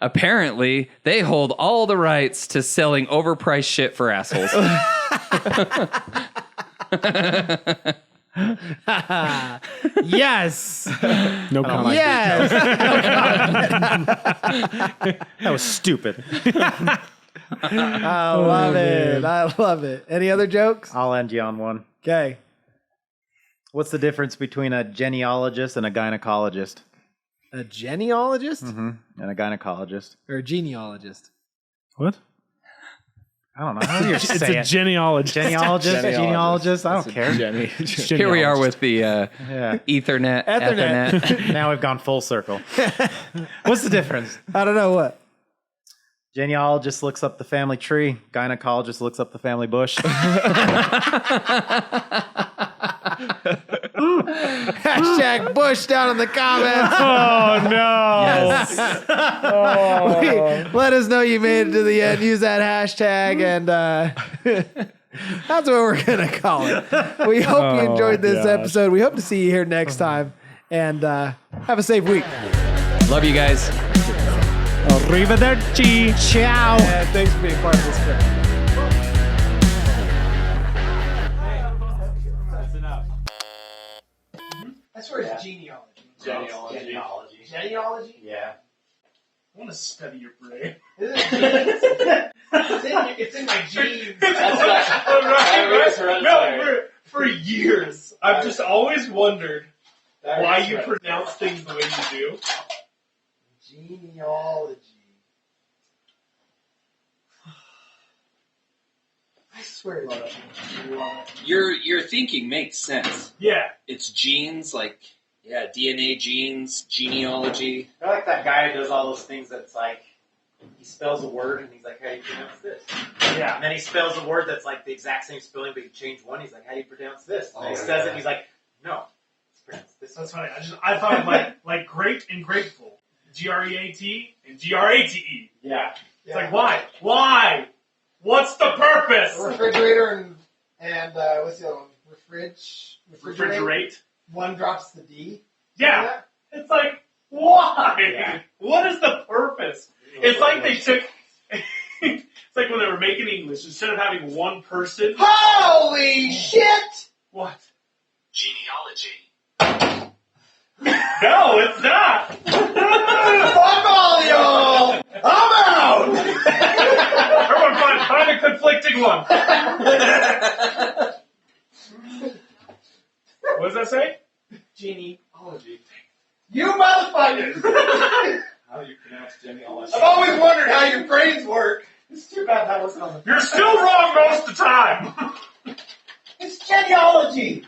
S3: Apparently, they hold all the rights to selling overpriced shit for assholes.
S1: Yes.
S2: No comment.
S1: Yes.
S4: That was stupid.
S1: I love it. I love it. Any other jokes?
S4: I'll end you on one.
S1: Okay.
S4: What's the difference between a genealogist and a gynecologist?
S1: A genealogist
S4: And a gynecologist.
S1: or a genealogist?
S2: What?
S4: I don't know how you
S2: It's
S4: say
S2: a
S4: it.
S2: genealogist.
S4: Genealogist? I don't care.
S5: Jenny.
S3: Here we are with the
S4: Yeah.
S3: Ethernet.
S4: Now we've gone full circle. What's the difference?
S1: I don't know what.
S4: Genealogist looks up the family tree. Gynecologist looks up the family bush.
S1: Hashtag Bush down in the comments.
S2: Oh no!
S1: Let us know you made it to the end. Use that hashtag, and that's what we're gonna call it. We hope you enjoyed this episode. We hope to see you here next time, and have a safe week.
S3: Love you guys.
S2: Arrivederci. Ciao.
S1: And thanks for being part of this trip.
S6: That's where it's genealogy. Genealogy?
S4: Yeah.
S6: I want to study your brain. It's in my genes. For years, I've just always wondered why you pronounce things the way you do. Genealogy. I swear to God.
S7: Your thinking makes sense.
S6: Yeah.
S7: It's genes, like DNA genes, genealogy.
S4: I like that guy who does all those things that's like, he spells a word and he's like, how do you pronounce this?
S6: Yeah.
S4: And then he spells a word that's like the exact same spelling, but he changed one. He's like, how do you pronounce this? And then he says it and he's like, no, it's pronounced this.
S6: That's funny. I thought of like great and grateful. Great and grate.
S4: Yeah.
S6: It's like, why? Why? What's the purpose?
S8: Refrigerator and what's the other one? Refrigerate.
S6: Refrigerate.
S8: One drops the D.
S6: Yeah. It's like, why?
S8: Yeah.
S6: What is the purpose? It's like they took. It's like when they were making English, instead of having one person.
S8: Holy shit!
S6: What?
S7: Genealogy.
S6: No, it's not.
S8: Fuck all y'all! I'm out!
S6: Everyone find a conflicting one. What does that say?
S8: Genealogy. You motherfuckers!
S6: How do you pronounce genealogy?
S8: I've always wondered how your brains work. It's too bad that wasn't on the.
S6: You're still wrong most of the time.
S8: It's genealogy.